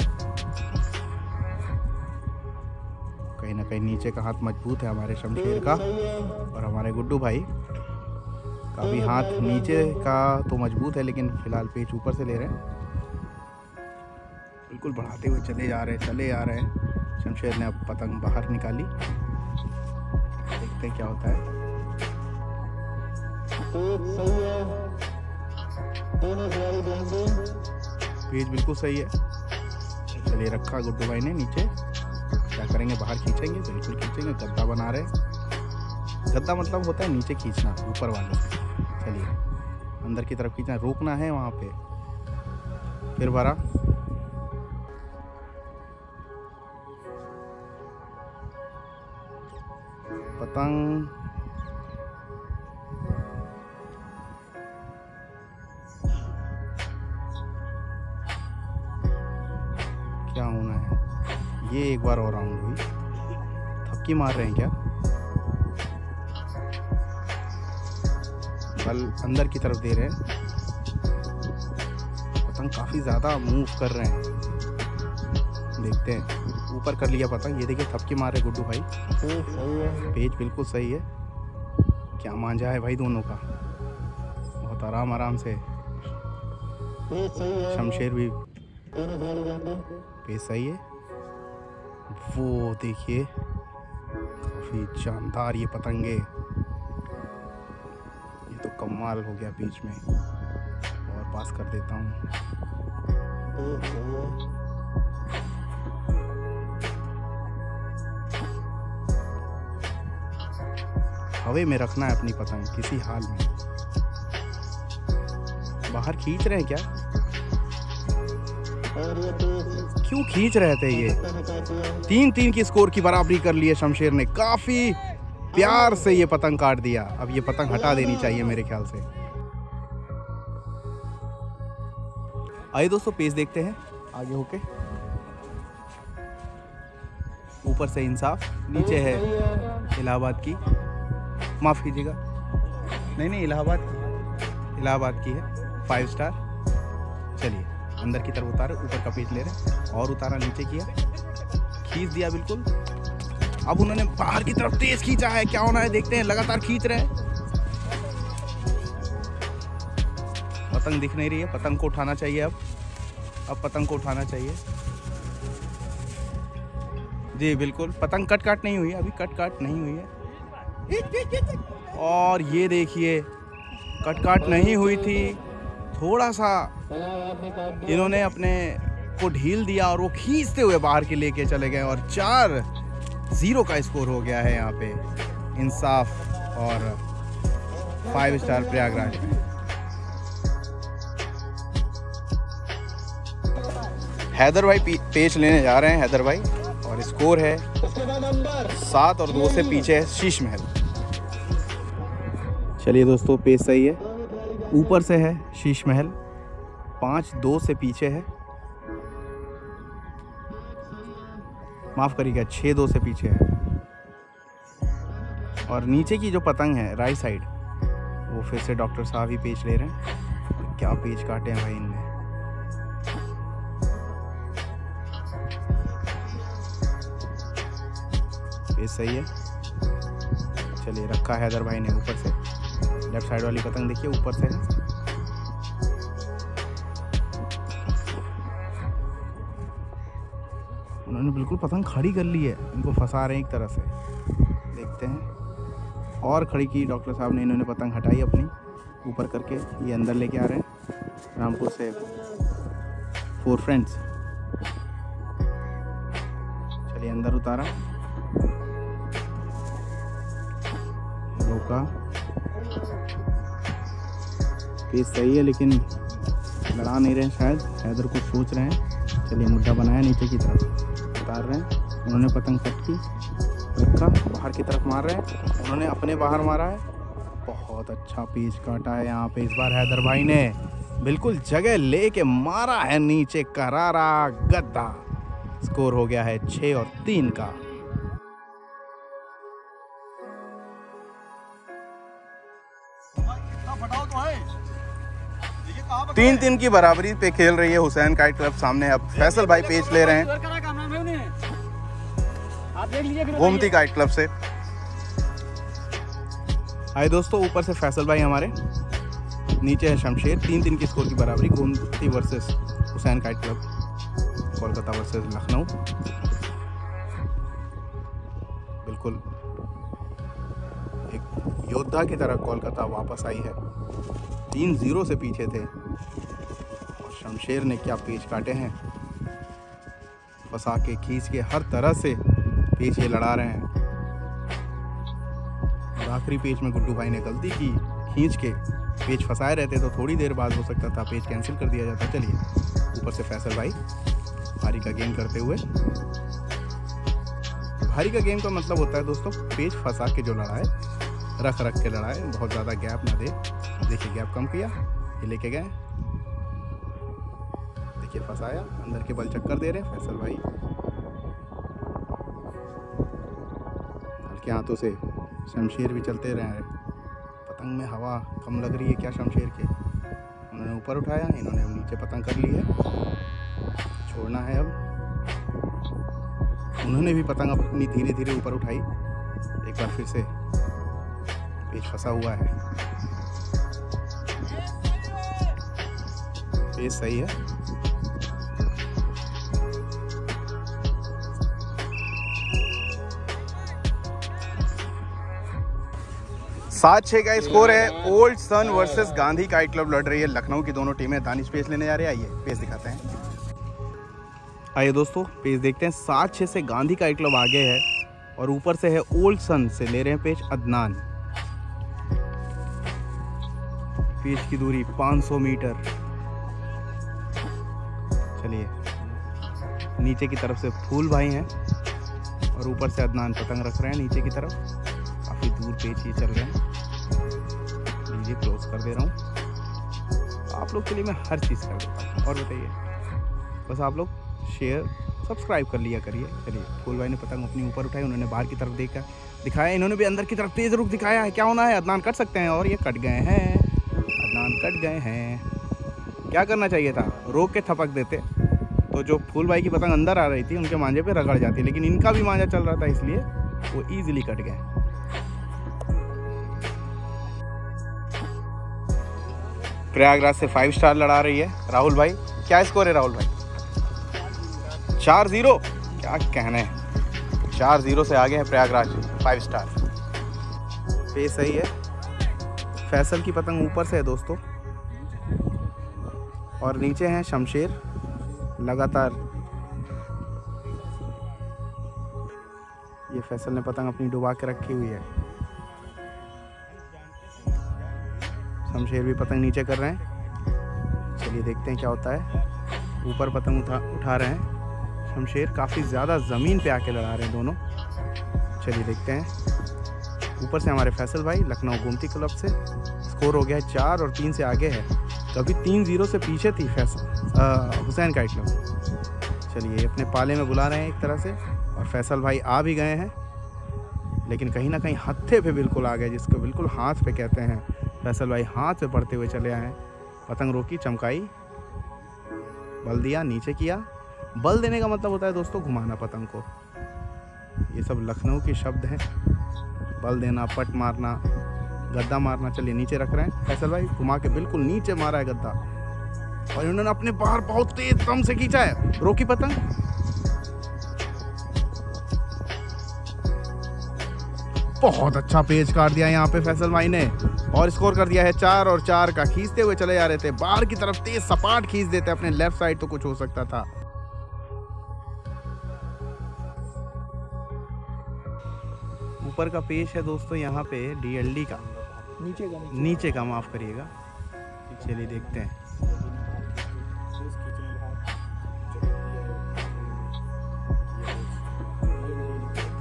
कहीं ना कहीं नीचे का हाथ मजबूत है हमारे शमशेर का, और हमारे गुड्डू भाई का भी हाथ नीचे का तो मजबूत है, लेकिन फिलहाल पेच ऊपर से ले रहे हैं। बिल्कुल बढ़ाते हुए चले जा रहे हैं। शमशेर ने अब पतंग बाहर निकाली। देखते हैं क्या होता है। पेज बिल्कुल सही है। चलिए रखा गुड्डू भाई ने नीचे। क्या करेंगे, बाहर खींचेंगे, बिल्कुल खींचेंगे। गद्दा बना रहे। गद्दा मतलब होता है नीचे खींचना ऊपर वाले से। चलिए अंदर की तरफ खींचना, रोकना है वहाँ पे। फिर भरा। पतंग क्या होना है ये, एक बार और राउंड हुई। थपकी मार रहे हैं क्या? बल अंदर की तरफ दे रहे हैं। पतंग काफी ज्यादा मूव कर रहे हैं। देखते हैं। ऊपर कर लिया पतंग। ये देखिए थपकी मार रहे गुड्डू भाई। पेच बिल्कुल सही है। क्या मांझा है भाई दोनों का, बहुत आराम आराम से। शमशेर भी पेश सही है। वो देखिए काफी शानदार ये पतंगे, ये तो कमाल हो गया बीच में। और पास कर देता हूँ। हवे में रखना है अपनी पतंग किसी हाल में। बाहर खींच रहे हैं क्या? क्यों खींच रहे थे ये? 3-3 की स्कोर की बराबरी कर ली है शमशेर ने। काफी प्यार से ये पतंग काट दिया। अब ये पतंग हटा देनी चाहिए मेरे ख्याल से। आइए दोस्तों पेस देखते हैं आगे होके। ऊपर से इंसाफ, नीचे है इलाहाबाद की, माफ कीजिएगा, नहीं इलाहाबाद की है 5 स्टार। चलिए अंदर की तरफ उतारे, ऊपर का पेज ले रहे और उतारा, नीचे किया, खींच दिया बिल्कुल। अब उन्होंने बाहर की तरफ तेज खींचा है, क्या होना है देखते हैं। लगातार खींच रहे हैं, पतंग दिख नहीं रही है। पतंग को उठाना चाहिए अब पतंग को उठाना चाहिए जी, बिल्कुल। पतंग कट नहीं हुई है अभी, कट नहीं हुई है। और ये देखिए कट नहीं हुई थी, थोड़ा सा इन्होंने अपने को ढील दिया और वो खींचते हुए बाहर के लेके चले गए और 4-0 का स्कोर हो गया है यहाँ पे इंसाफ और 5 स्टार प्रयागराज में। हैदर भाई पेच लेने जा रहे हैं, हैदर भाई, और स्कोर है 7 और 2 से पीछे है शीश महल। चलिए दोस्तों पेच सही है, ऊपर से है शीश महल, 5-2 से पीछे है, माफ करिएगा 6-2 से पीछे है। और नीचे की जो पतंग है राइट साइड, वो फिर से डॉक्टर साहब ही पेच ले रहे हैं। क्या पेच काटे हैं भाई इनने। पेच सही है। चलिए रखा है हैदर भाई ने ऊपर से, लेफ्ट साइड वाली पतंग देखिए ऊपर से है। उन्होंने बिल्कुल पतंग खड़ी कर ली है, इनको फंसा रहे हैं एक तरह से। देखते हैं, और खड़ी की डॉक्टर साहब ने। इन्होंने पतंग हटाई अपनी ऊपर करके, ये अंदर लेके आ रहे हैं रामपुर से 4 फ्रेंड्स। चलिए अंदर उतारा, रोका, पेस सही है लेकिन लड़ा नहीं रहे शायद, हैदर को सोच रहे हैं। चलिए मुद्दा बनाया, नीचे की तरफ उतार रहे हैं। उन्होंने पतंग कट की, रखा, बाहर की तरफ मार रहे हैं, उन्होंने अपने बाहर मारा है। बहुत अच्छा पेच काटा है यहाँ पे इस बार हैदर भाई ने, बिल्कुल जगह लेके मारा है नीचे, करारा गद्दा। स्कोर हो गया है 6 और 3 का। 3-3 की बराबरी पे खेल रही है हुसैन काइट क्लब। सामने अब फैसल भाई पेच ले रहे हैं गोमती काइट क्लब से। आए दोस्तों, ऊपर से फैसल भाई हमारे, नीचे है शमशेर। 3-3 की स्कोर की बराबरी, Gomti versus Hussain kite club, Kolkata versus Lucknow. बिल्कुल एक योद्धा की तरह कोलकाता वापस आई है। 3-0 से पीछे थे और शमशेर ने क्या पेच काटे हैं, फंसा के खींच के हर तरह से पेच ये लड़ा रहे हैं। और आखिरी पेच में गुड्डू भाई ने गलती की, खींच के पेच फंसाए रहते तो थोड़ी देर बाद हो सकता था पेच कैंसिल कर दिया जाता। चलिए ऊपर से फैसल भाई भारी का गेम करते हुए। भारी का गेम का मतलब होता है दोस्तों पेच फंसा के जो लड़ाए, रख के लड़ाए, बहुत ज़्यादा गैप ना दे। देखिए गैप कम किया, ये लेके गए, देखिए फंसाया, अंदर के बल चक्कर दे रहे फैसल भाई। हल्के हाथों से शमशेर भी चलते रहे। पतंग में हवा कम लग रही है क्या शमशेर के, उन्होंने ऊपर उठाया, इन्होंने नीचे पतंग कर ली है। छोड़ना है अब, उन्होंने भी पतंग अपनी धीरे धीरे ऊपर उठाई। एक बार फिर से पेच फंसा हुआ है। पेच सही है। सात 6 का स्कोर है। Old son versus Gandhi kite club लड़ रही है। लखनऊ की दोनों टीमें। दानिश पेस लेने जा रहे हैं। आइए पेस दिखाते हैं। आइए दोस्तों पेस देखते हैं। 7-6 से गांधी काइट क्लब आगे है और ऊपर से है ओल्ड सन से ले रहे हैं पेच अदनान। पेच की दूरी 500 मीटर। चलिए, नीचे की तरफ से फूल भाई हैं और ऊपर से अदनान पतंग रख रहे हैं नीचे की तरफ। काफी दूर पेच ये चल रहे हैं। लीजिए क्लोज कर दे रहा हूँ आप लोग के लिए। मैं हर चीज़ कर देता हूँ। और बताइए, बस आप लोग शेयर सब्सक्राइब कर लिया करिए। चलिए, फूल भाई ने पतंग अपनी ऊपर उठाई। उन्होंने बाहर की तरफ देखा दिखाया। इन्होंने भी अंदर की तरफ तेज रुख दिखाया है। क्या होना है? अदनान कट सकते हैं और ये कट गए हैं। अदनान कट गए हैं। क्या करना चाहिए था? रोक के थपक देते तो जो फूल भाई की पतंग अंदर आ रही थी उनके मांझे पे रगड़ जाती, लेकिन इनका भी मांझा चल रहा था इसलिए वो ईजिली कट गए। प्रयागराज से 5 स्टार लड़ा रही है राहुल भाई। क्या स्कोर है राहुल भाई? 4-0। क्या कहने, 4-0 से आगे है प्रयागराज 5 स्टार। पेस सही है। फैसल की पतंग ऊपर से है दोस्तों और नीचे हैं शमशेर। लगातार ये फैसल ने पतंग अपनी डुबा के रखी हुई है। शमशेर भी पतंग नीचे कर रहे हैं। चलिए देखते हैं क्या होता है। ऊपर पतंग उठा रहे हैं शमशेर। काफ़ी ज़्यादा ज़मीन पे आके लड़ा रहे हैं दोनों। चलिए देखते हैं। ऊपर से हमारे फैसल भाई लखनऊ गोमती क्लब से। स्कोर हो गया है 4 और 3 से आगे है। कभी 3-0 से पीछे थी हुसैन काइट क्लब। चलिए, अपने पाले में बुला रहे हैं एक तरह से और फैसल भाई आ भी गए हैं, लेकिन कहीं ना कहीं हत्थे पे बिल्कुल आ गए, जिसको बिल्कुल हाथ पे कहते हैं। फैसल भाई हाथ पे पड़ते हुए चले आए। पतंग रोकी, चमकाई, बल दिया, नीचे किया। बल देने का मतलब होता है दोस्तों घुमाना पतंग को। ये सब लखनऊ के शब्द हैं। बल देना, पट मारना, गद्दा मारना। चलिए नीचे रख रहे हैं फैसल भाई। घुमा के बिल्कुल नीचे मारा है गद्दा और इन्होंने अपने बाहर बहुत तेज दम से खींचा है। रोकी पतंग, बहुत अच्छा पेच काट दिया यहाँ पे फैसल भाई ने और स्कोर कर दिया है 4 और 4 का। खींचते हुए चले जा रहे थे बाहर की तरफ। तेज सपाट खींच देते अपने लेफ्ट साइड तो कुछ हो सकता था। ऊपर का पेच है दोस्तों यहाँ पे DLD का। नीचे का माफ करिएगा। चलिए देखते हैं।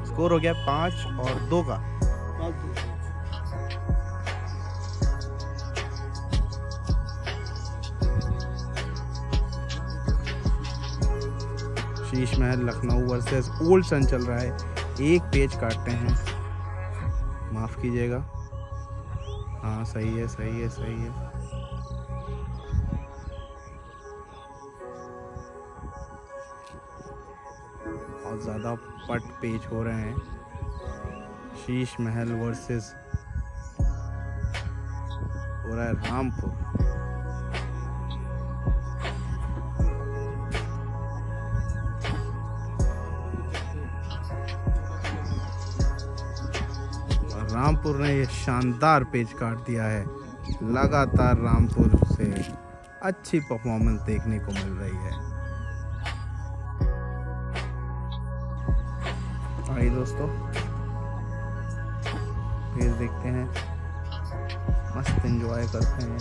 स्कोर हो गया 5 और 2 का। Sheesh Mahal Lucknow versus old son चल रहा है। एक पेच काटते हैं, माफ कीजिएगा। हाँ सही है, सही है, सही है। बहुत ज़्यादा पट पेच हो रहे हैं। शीश महल वर्सेस हो रहा है रामपुर। रामपुर ने ये शानदार पेच काट दिया है। लगातार रामपुर से अच्छी परफॉर्मेंस देखने को मिल रही है। आइए दोस्तों पेच देखते हैं, मस्त एंजॉय करते हैं।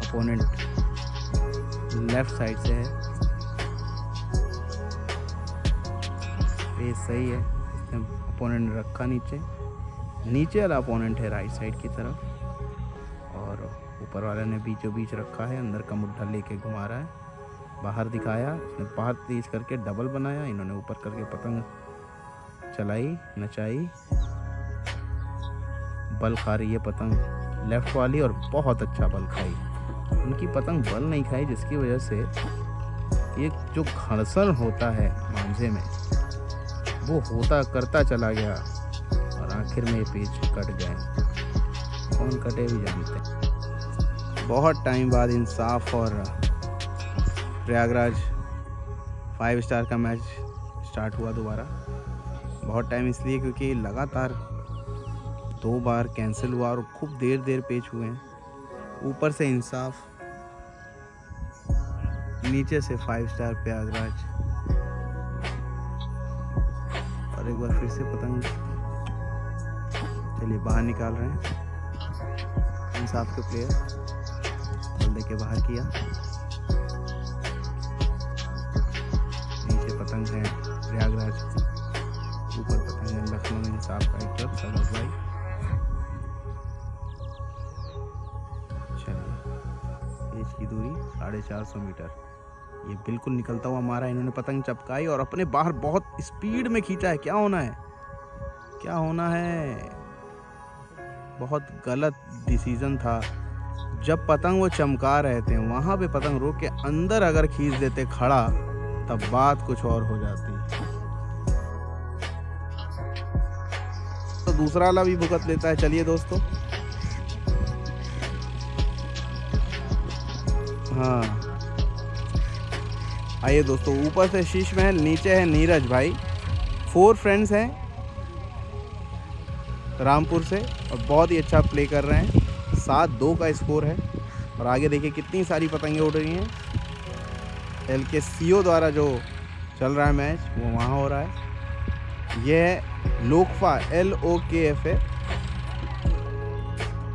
अपोनेंट लेफ्ट साइड से है। पेच सही है। इसने अपोनेंट रखा नीचे वाला अपोनेंट है राइट साइड की तरफ और ऊपर वाले ने बीचों बीच रखा है। अंदर का मुद्दा लेके घुमा रहा है। बाहर दिखाया, इसने बाहर तेज करके डबल बनाया। इन्होंने ऊपर करके पतंग चलाई, नचाई। बल खा रही है पतंग लेफ्ट वाली और बहुत अच्छा बल खाई। उनकी पतंग बल नहीं खाई, जिसकी वजह से ये जो घर्षण होता है मांझे में वो होता करता चला गया और आखिर में ये पेज कट गए। कौन कटे भी जानते हैं। बहुत टाइम बाद इंसाफ और प्रयागराज 5 स्टार का मैच स्टार्ट हुआ दोबारा। बहुत टाइम इसलिए क्योंकि लगातार 2 बार कैंसिल हुआ और खूब देर पेच हुए हैं। ऊपर से इंसाफ, नीचे से 5 स्टार प्रयागराज, और एक बार फिर से पतंग। चलिए बाहर निकाल रहे हैं इंसाफ के प्लेयर। बल दे के बाहर किया। नीचे पतंग है प्रयागराज, ऊपर पतंग है लखनऊ इंसाफ का एक तरफ सगत भाई। चलिए पेज की दूरी 450 मीटर। ये बिल्कुल निकलता हुआ मारा। इन्होंने पतंग चपकाई और अपने बाहर बहुत स्पीड में खींचा है। क्या होना है, क्या होना है? बहुत गलत डिसीजन था। जब पतंग वो चमका रहे थे वहां पे पतंग रोक के अंदर अगर खींच देते खड़ा, तब बात कुछ और हो जाती। तो दूसरा वाला भी भुगत लेता है। चलिए दोस्तों, हाँ आइए दोस्तों, ऊपर से शीश महल, नीचे है नीरज भाई। 4 फ्रेंड्स हैं रामपुर से और बहुत ही अच्छा प्ले कर रहे हैं। 7-2 का स्कोर है। और आगे देखिए कितनी सारी पतंगें उड़ रही हैं। LKCO द्वारा जो चल रहा है मैच वो वहाँ हो रहा है। ये है लोकफा, LOKFA।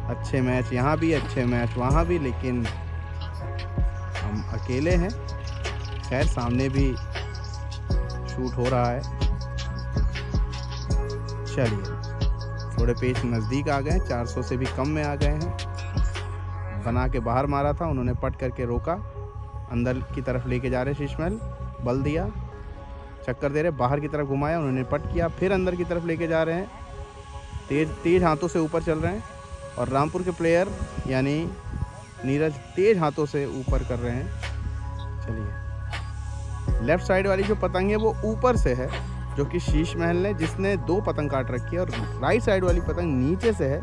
अच्छे मैच यहाँ भी, अच्छे मैच वहाँ भी, लेकिन हम अकेले हैं। खैर सामने भी शूट हो रहा है। चलिए थोड़े पेच नज़दीक आ गए, 400 से भी कम में आ गए हैं। बना के बाहर मारा था, उन्होंने पट करके रोका। अंदर की तरफ लेके जा रहे शीश महल, बल दिया, चक्कर दे रहे, बाहर की तरफ घुमाया, उन्होंने पट किया, फिर अंदर की तरफ लेके जा रहे हैं। तेज हाथों से ऊपर चल रहे हैं और रामपुर के प्लेयर यानी नीरज तेज हाथों से ऊपर कर रहे हैं। चलिए लेफ्ट साइड वाली जो पतंग है वो ऊपर से है, जो कि शीश महल ने, जिसने 2 पतंग काट रखी है। और राइट साइड वाली पतंग नीचे से है,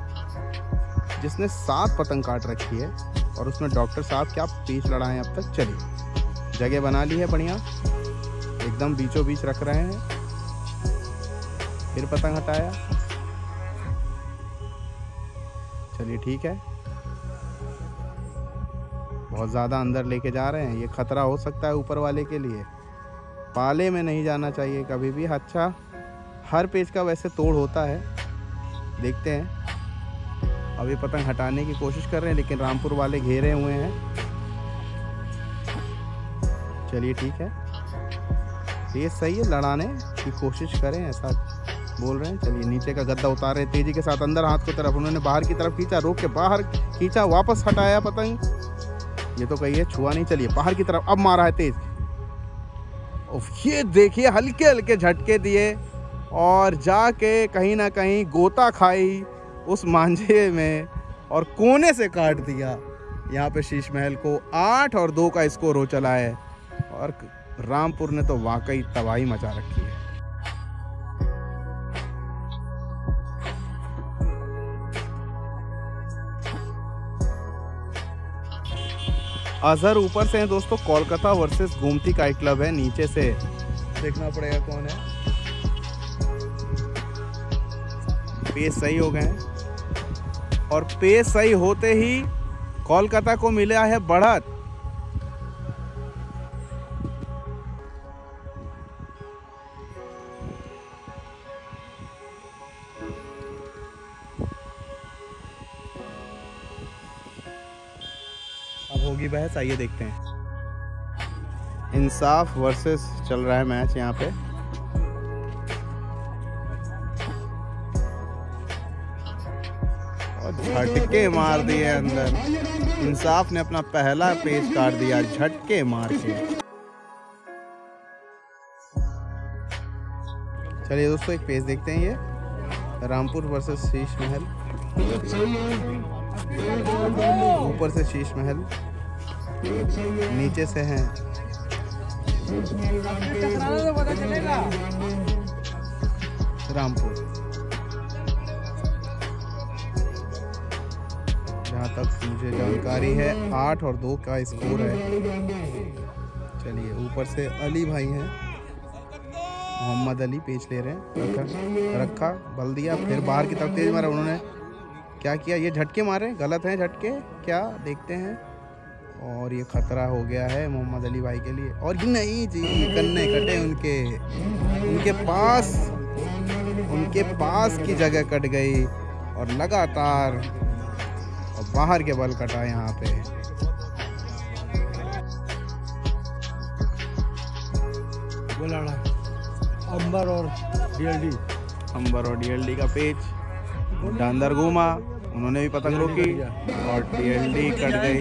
जिसने 7 पतंग काट रखी है। और उसमें डॉक्टर साहब क्या पेच लड़ाए अब तक। चलिए जगह बना ली है बढ़िया, एकदम बीचों बीच रख रहे हैं। फिर पतंग हटाया। चलिए ठीक है, बहुत ज़्यादा अंदर लेके जा रहे हैं, ये खतरा हो सकता है ऊपर वाले के लिए। पाले में नहीं जाना चाहिए कभी भी। अच्छा, हर पेज का वैसे तोड़ होता है, देखते हैं। अब ये पतंग हटाने की कोशिश कर रहे हैं, लेकिन रामपुर वाले घेरे हुए हैं। चलिए ठीक है, ये सही है, लड़ाने की कोशिश करें, ऐसा बोल रहे हैं। चलिए नीचे का गद्दा उतार रहे तेजी के साथ, अंदर हाथ की तरफ, उन्होंने बाहर की तरफ खींचा, रोक के बाहर खींचा, वापस हटाया पतंग। ये तो कहिए छुआ नहीं। चलिए बाहर की तरफ अब मारा है तेज। ये देखिए हल्के हल्के झटके दिए और जाके कहीं ना कहीं गोता खाई उस मांझे में और कोने से काट दिया। यहाँ पे शीश महल को 8 और 2 का स्कोर हो चला है। और रामपुर ने तो वाकई तबाही मचा रखी है। अजहर ऊपर से हैं दोस्तों। Kolkata versus Gomti kite club है। नीचे से देखना पड़ेगा कौन है। पेस सही हो गए हैं और पेस सही होते ही कोलकाता को मिला है बढ़त। अब होगी बहस, आइए देखते हैं। इंसाफ वर्सेस चल रहा है मैच यहाँ पे। और झटके मार दिए अंदर। इंसाफ ने अपना पहला पेज काट दिया झटके मार के। चलिए दोस्तों एक पेज देखते हैं। ये रामपुर वर्सेस शीश महल। ऊपर से शीश महल, नीचे से हैं रामपुर। जहाँ तक मुझे जानकारी है 8 और 2 का स्कोर है। चलिए ऊपर से अली भाई हैं, मोहम्मद अली पेच ले रहे हैं। रखा बल दिया, फिर बाहर की तरफ तेज मारा। उन्होंने क्या किया, ये झटके मारे, गलत हैं झटके क्या, देखते हैं। और ये खतरा हो गया है मोहम्मद अली भाई के लिए। और नहीं जी, कन्ने कटे उनके पास की जगह कट गई और लगातार और बाहर के बल कटा यहाँ पे। अंबर और डीएलडी का पेच अंदर घूमा, उन्होंने भी पतंग रोकी और डीएलडी कट गई।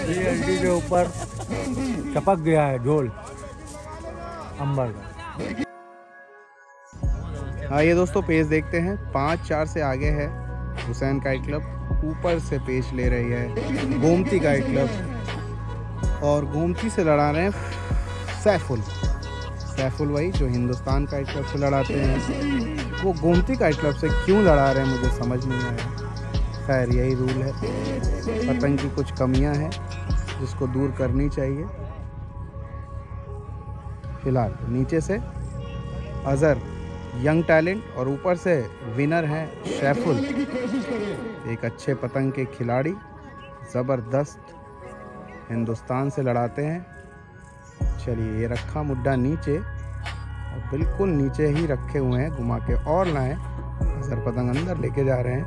डीएलडी के ऊपर चपक गया है झोल अंबर का। हाँ ये दोस्तों पेच देखते हैं, 5-4 से आगे है हुसैन काइट क्लब। ऊपर से पेच ले रही है गोमती काइट क्लब और गोमती से लड़ा रहे हैं सैफुल भाई, जो हिंदुस्तान काइट क्लब से लड़ाते हैं। वो गोमती काइट क्लब से क्यों लड़ा रहे हैं मुझे समझ नहीं आया। खैर यही रूल है, पतंग की कुछ कमियां हैं जिसको दूर करनी चाहिए। फिलहाल नीचे से अजहर यंग टैलेंट और ऊपर से विनर हैं सैफुल, एक अच्छे पतंग के खिलाड़ी, ज़बरदस्त हिंदुस्तान से लड़ाते हैं। चलिए ये रखा मुड्डा नीचे और बिल्कुल नीचे ही रखे हुए हैं, घुमा के और लाएं। अजहर पतंग अंदर लेके जा रहे हैं,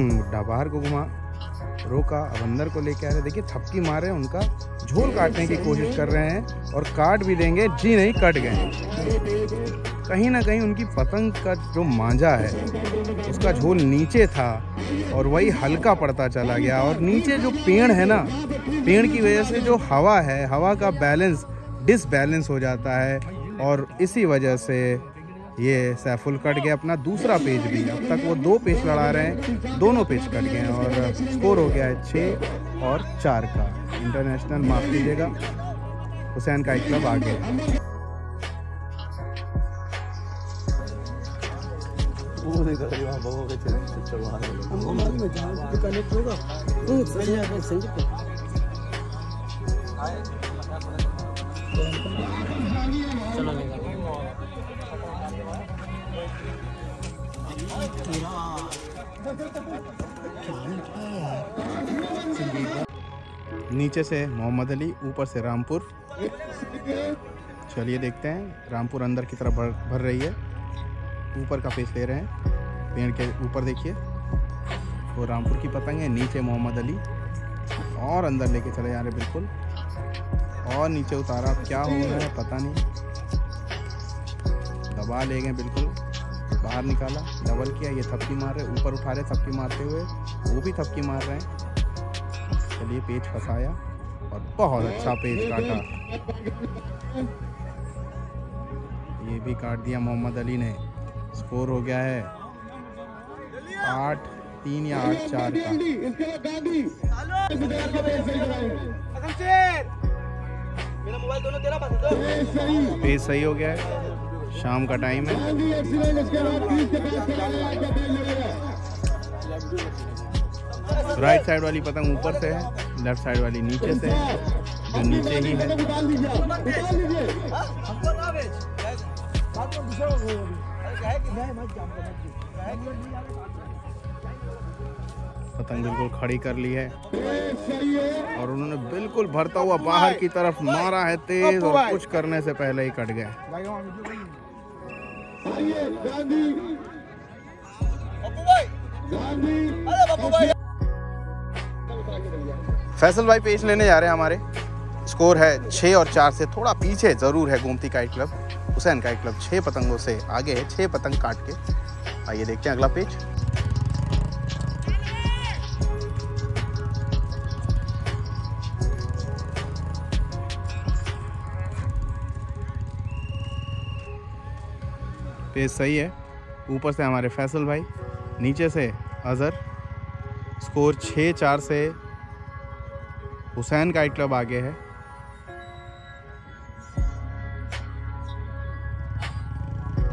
मुड्डा बाहर को घुमा, रोका, अब अंदर को लेके आ रहे हैं। देखिए थपकी मार रहे हैं, उनका झोल काटने की कोशिश कर रहे हैं और काट भी देंगे, जी नहीं कट गए। कहीं ना कहीं उनकी पतंग का जो मांझा है उसका झोल नीचे था और वही हल्का पड़ता चला गया। और नीचे जो पेड़ है ना, पेड़ की वजह से जो हवा है, हवा का बैलेंस डिसबैलेंस हो जाता है और इसी वजह से ये सैफुल कट गया अपना दूसरा पेच भी। अब तक वो 2 पेच लड़ा रहे हैं, दोनों पेच कट गए और स्कोर हो गया है 6 और 4 का। इंटरनेशनल माफ कीजिएगा, हुसैन काइट क्लब आगे। नीचे से मोहम्मद अली, ऊपर से रामपुर। चलिए देखते हैं, रामपुर अंदर की तरफ भर रही है, ऊपर का पेच ले रहे हैं। पेड़ के ऊपर देखिए वो रामपुर की पतंग है, नीचे मोहम्मद अली और अंदर लेके चले जा रहे बिल्कुल, और नीचे उतारा। अब क्या हो रहा है पता नहीं, दबा ले गए बिल्कुल, बाहर निकाला, डबल किया, ये थपकी मार रहे, ऊपर उठा रहे थपकी मारते हुए, वो भी थपकी मार रहे हैं। चलिए पेच फंसाया और बहुत अच्छा पेच काटा, ये भी काट दिया मोहम्मद अली ने। स्कोर हो गया है 8-3 या 8-4 का। पेच सही हो गया है, शाम का टाइम है। राइट साइड वाली पतंग ऊपर से है, लेफ्ट साइड वाली नीचे से है, जो नीचे ही है। पतंग बिल्कुल खड़ी कर ली है और उन्होंने बिल्कुल भरता हुआ बाहर की तरफ मारा है तेज, और कुछ करने से पहले ही कट गए। फैसल भाई पेच लेने जा रहे हैं हमारे। स्कोर है 6 और 4 से, थोड़ा पीछे जरूर है Gomti kite club. Hussain kite club 6 पतंगों से आगे है, 6 पतंग काट के। आइए देखते हैं अगला पेच। पेच सही है, ऊपर से हमारे फैसल भाई, नीचे से अजहर। स्कोर 6-4 से हुसैन काइट क्लब आगे है।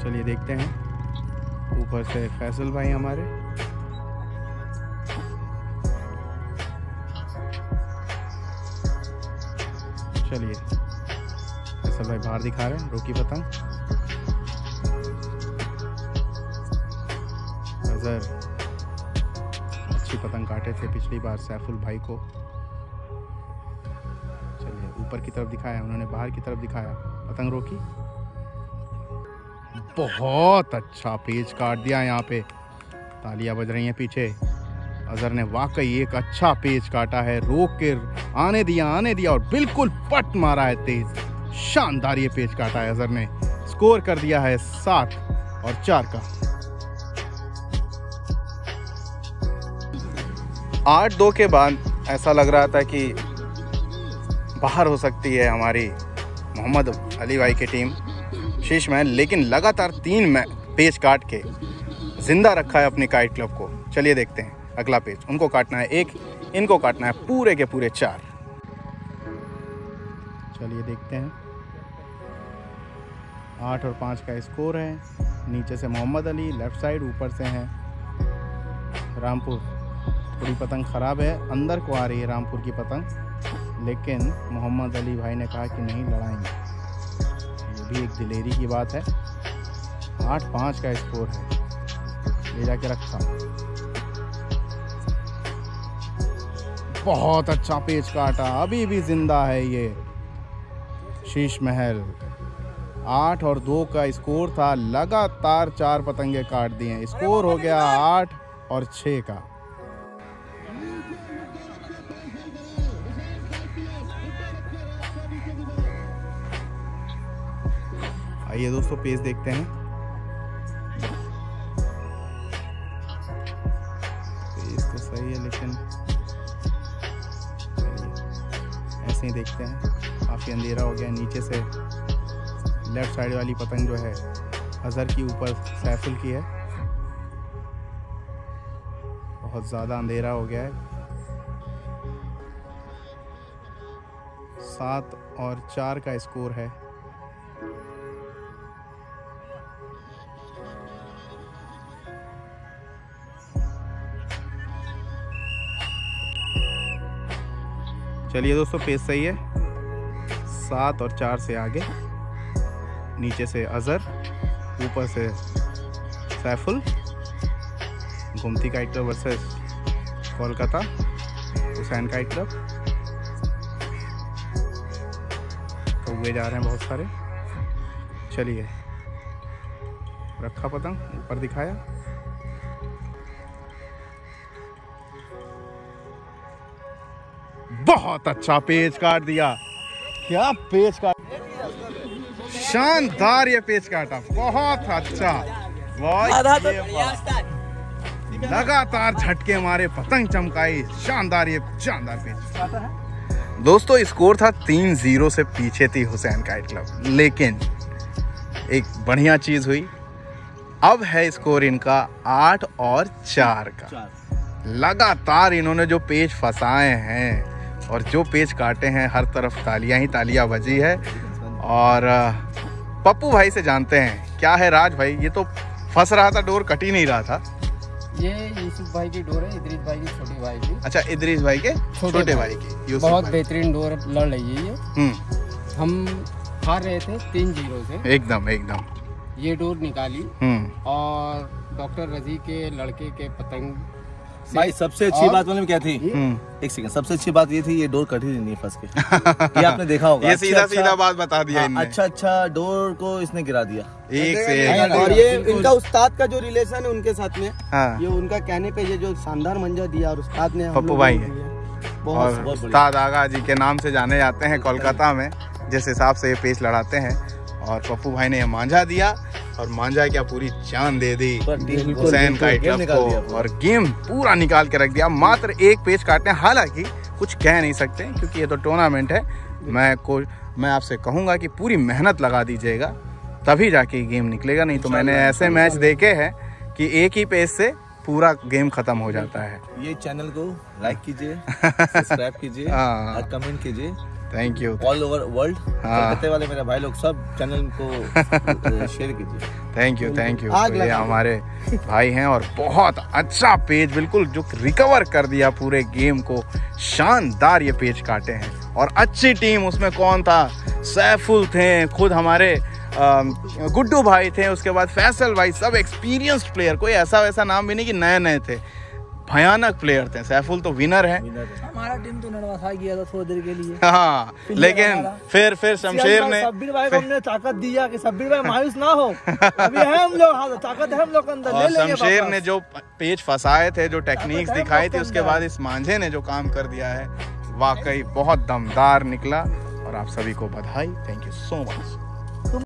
चलिए देखते हैं। ऊपर से फैसल भाई हमारे। चलिए फैसल भाई बाहर दिखा रहे हैं रोकी पतंग। अजहर अच्छी पतंग काटे थे पिछली बार सैफुल भाई को। चलिए ऊपर की तरफ दिखाया उन्होंने, बाहर की तरफ दिखाया, पतंग रोकी। बहुत अच्छा पेच काट दिया यहाँ पे। तालियां बज रही हैं पीछे। अजहर ने वाकई एक अच्छा पेच काटा है, रोक के आने दिया और बिल्कुल पट मारा है तेज। शानदार ये पेच काटा है अजहर ने। स्कोर कर दिया है 7 और 4 का। 8-2 के बाद ऐसा लग रहा था कि बाहर हो सकती है हमारी मोहम्मद अली भाई की टीम शीश महल, लेकिन लगातार 3 पेच काट के जिंदा रखा है अपनी काइट क्लब को। चलिए देखते हैं अगला पेच। उनको काटना है 1, इनको काटना है पूरे के पूरे 4। चलिए देखते हैं। 8 और 5 का स्कोर है। नीचे से मोहम्मद अली, लेफ्ट साइड, ऊपर से हैं रामपुर। थोड़ी पतंग ख़राब है, अंदर को आ रही है रामपुर की पतंग, लेकिन मोहम्मद अली भाई ने कहा कि नहीं लड़ाएंगे। ये भी एक दिलेरी की बात है। 8-5 का स्कोर है। ले जाके रखा। बहुत अच्छा पेच काटा, अभी भी जिंदा है ये शीश महल। 8 और 2 का स्कोर था। लगातार 4 पतंगे काट दिए। स्कोर हो गया 8 और 6 का। आइए दोस्तों पेज देखते हैं। पेज तो सही है, लेकिन ऐसे ही देखते हैं। काफ़ी अंधेरा हो गया। नीचे से लेफ्ट साइड वाली पतंग जो है अजहर की, ऊपर सैफुल की है। बहुत ज़्यादा अंधेरा हो गया है। 7 और 4 का स्कोर है। चलिए दोस्तों पेज सही है। 7 और 4 से आगे। नीचे से अजहर, ऊपर से Saiful. Gomti kite club versus Kolkata Hussain kite club. कौवे जा रहे हैं बहुत सारे। चलिए रखा पतंग, ऊपर दिखाया। बहुत अच्छा पेच काट दिया। क्या पेच काट, शानदार ये पेच काटा। बहुत अच्छा। लगातार झटके मारे, पतंग चमकाई। शानदार ये शानदार पेच। दोस्तों स्कोर था 3-0 से पीछे थी हुसैन काइट क्लब, लेकिन एक बढ़िया चीज हुई। अब है स्कोर इनका 8 और 4 का। लगातार इन्होंने जो पेच फंसाए हैं और जो पेच काटे हैं, हर तरफ तालियां ही तालियां बजी है। और पप्पू भाई से जानते हैं क्या है राज भाई। ये तो फंस रहा था, डोर कट ही नहीं रहा था। ये यूसुफ भाई की डोर है, इदरीस भाई की छोटे भाई की। अच्छा, इदरीस भाई के छोटे भाई की। बहुत बेहतरीन डोर लड़ रही है ये। हम हार रहे थे 3-0 से। एकदम ये डोर निकाली और डॉक्टर रजी के लड़के के पतंग भाई सबसे अच्छी बात मालूम क्या थी? एक सेकंड, सबसे अच्छी बात ये थी ये डोर कटी नहीं फंस के। ये आपने देखा होगा। ये सीधा बात बता दिया इनने। अच्छा डोर को इसने गिरा दिया एक से। और ये इनका उस्ताद का जो रिलेशन है उनके साथ में, हाँ। ये उनका कहने पे ये जो शानदार मंजर दिया और उस्ताद ने पप्पू भाई है। बहुत और उस्ताद आगा जी के नाम से जाने जाते हैं कोलकाता में, जिस हिसाब से ये पेच लड़ाते हैं। और पप्पू भाई ने ये मांझा दिया और मांझा क्या पूरी जान दे दी हुसैन काइट क्लब को, और गेम पूरा निकाल के रख दिया। मात्र एक पेच काटने, हालांकि कुछ कह नहीं सकते क्योंकि ये तो टूर्नामेंट है। मैं आपसे कहूँगा कि पूरी मेहनत लगा दीजिएगा, तभी जाके गेम निकलेगा। नहीं तो मैंने ऐसे मैच देखे हैं कि एक ही पेच से पूरा गेम खत्म हो जाता है। ये चैनल को लाइक कीजिए, सब्सक्राइब कीजिए और कमेंट कीजिए thank you. All over world हाँ। कलकत्ते वाले मेरे भाई लोग सब चैनल को शेयर कीजिए। Thank you thank you. तो ये हमारे भाई हैं और बहुत अच्छा पेज, बिल्कुल जो रिकवर कर दिया पूरे गेम को, शानदार ये पेज काटे हैं। और अच्छी टीम, उसमें कौन था, सैफुल थे, खुद हमारे गुड्डू भाई थे, उसके बाद फैसल भाई, सब एक्सपीरियंस्ड प्लेयर, कोई ऐसा वैसा नाम भी नहीं कि नए नए थे, भयानक प्लेयर थे। सैफुल तो विनर है। हमारा टीम तो नरवासा गया था थोड़ी देर के लिए। हाँ, लेकिन फिर शमशेर ने, सब्बीर भाई को हमने ताकत दिया कि सब्बीर भाई मायूस ना हो, अभी है हम लोग, हाँ, ताकत है हम लोग के अंदर, और ले लेंगे शमशेर वापस। ने जो पेज फंसाए थे, जो टेक्निक्स दिखाई थी, उसके बाद इस मांझे ने जो काम कर दिया है, वाकई बहुत दमदार निकला। और आप सभी को बधाई। Thank you so much.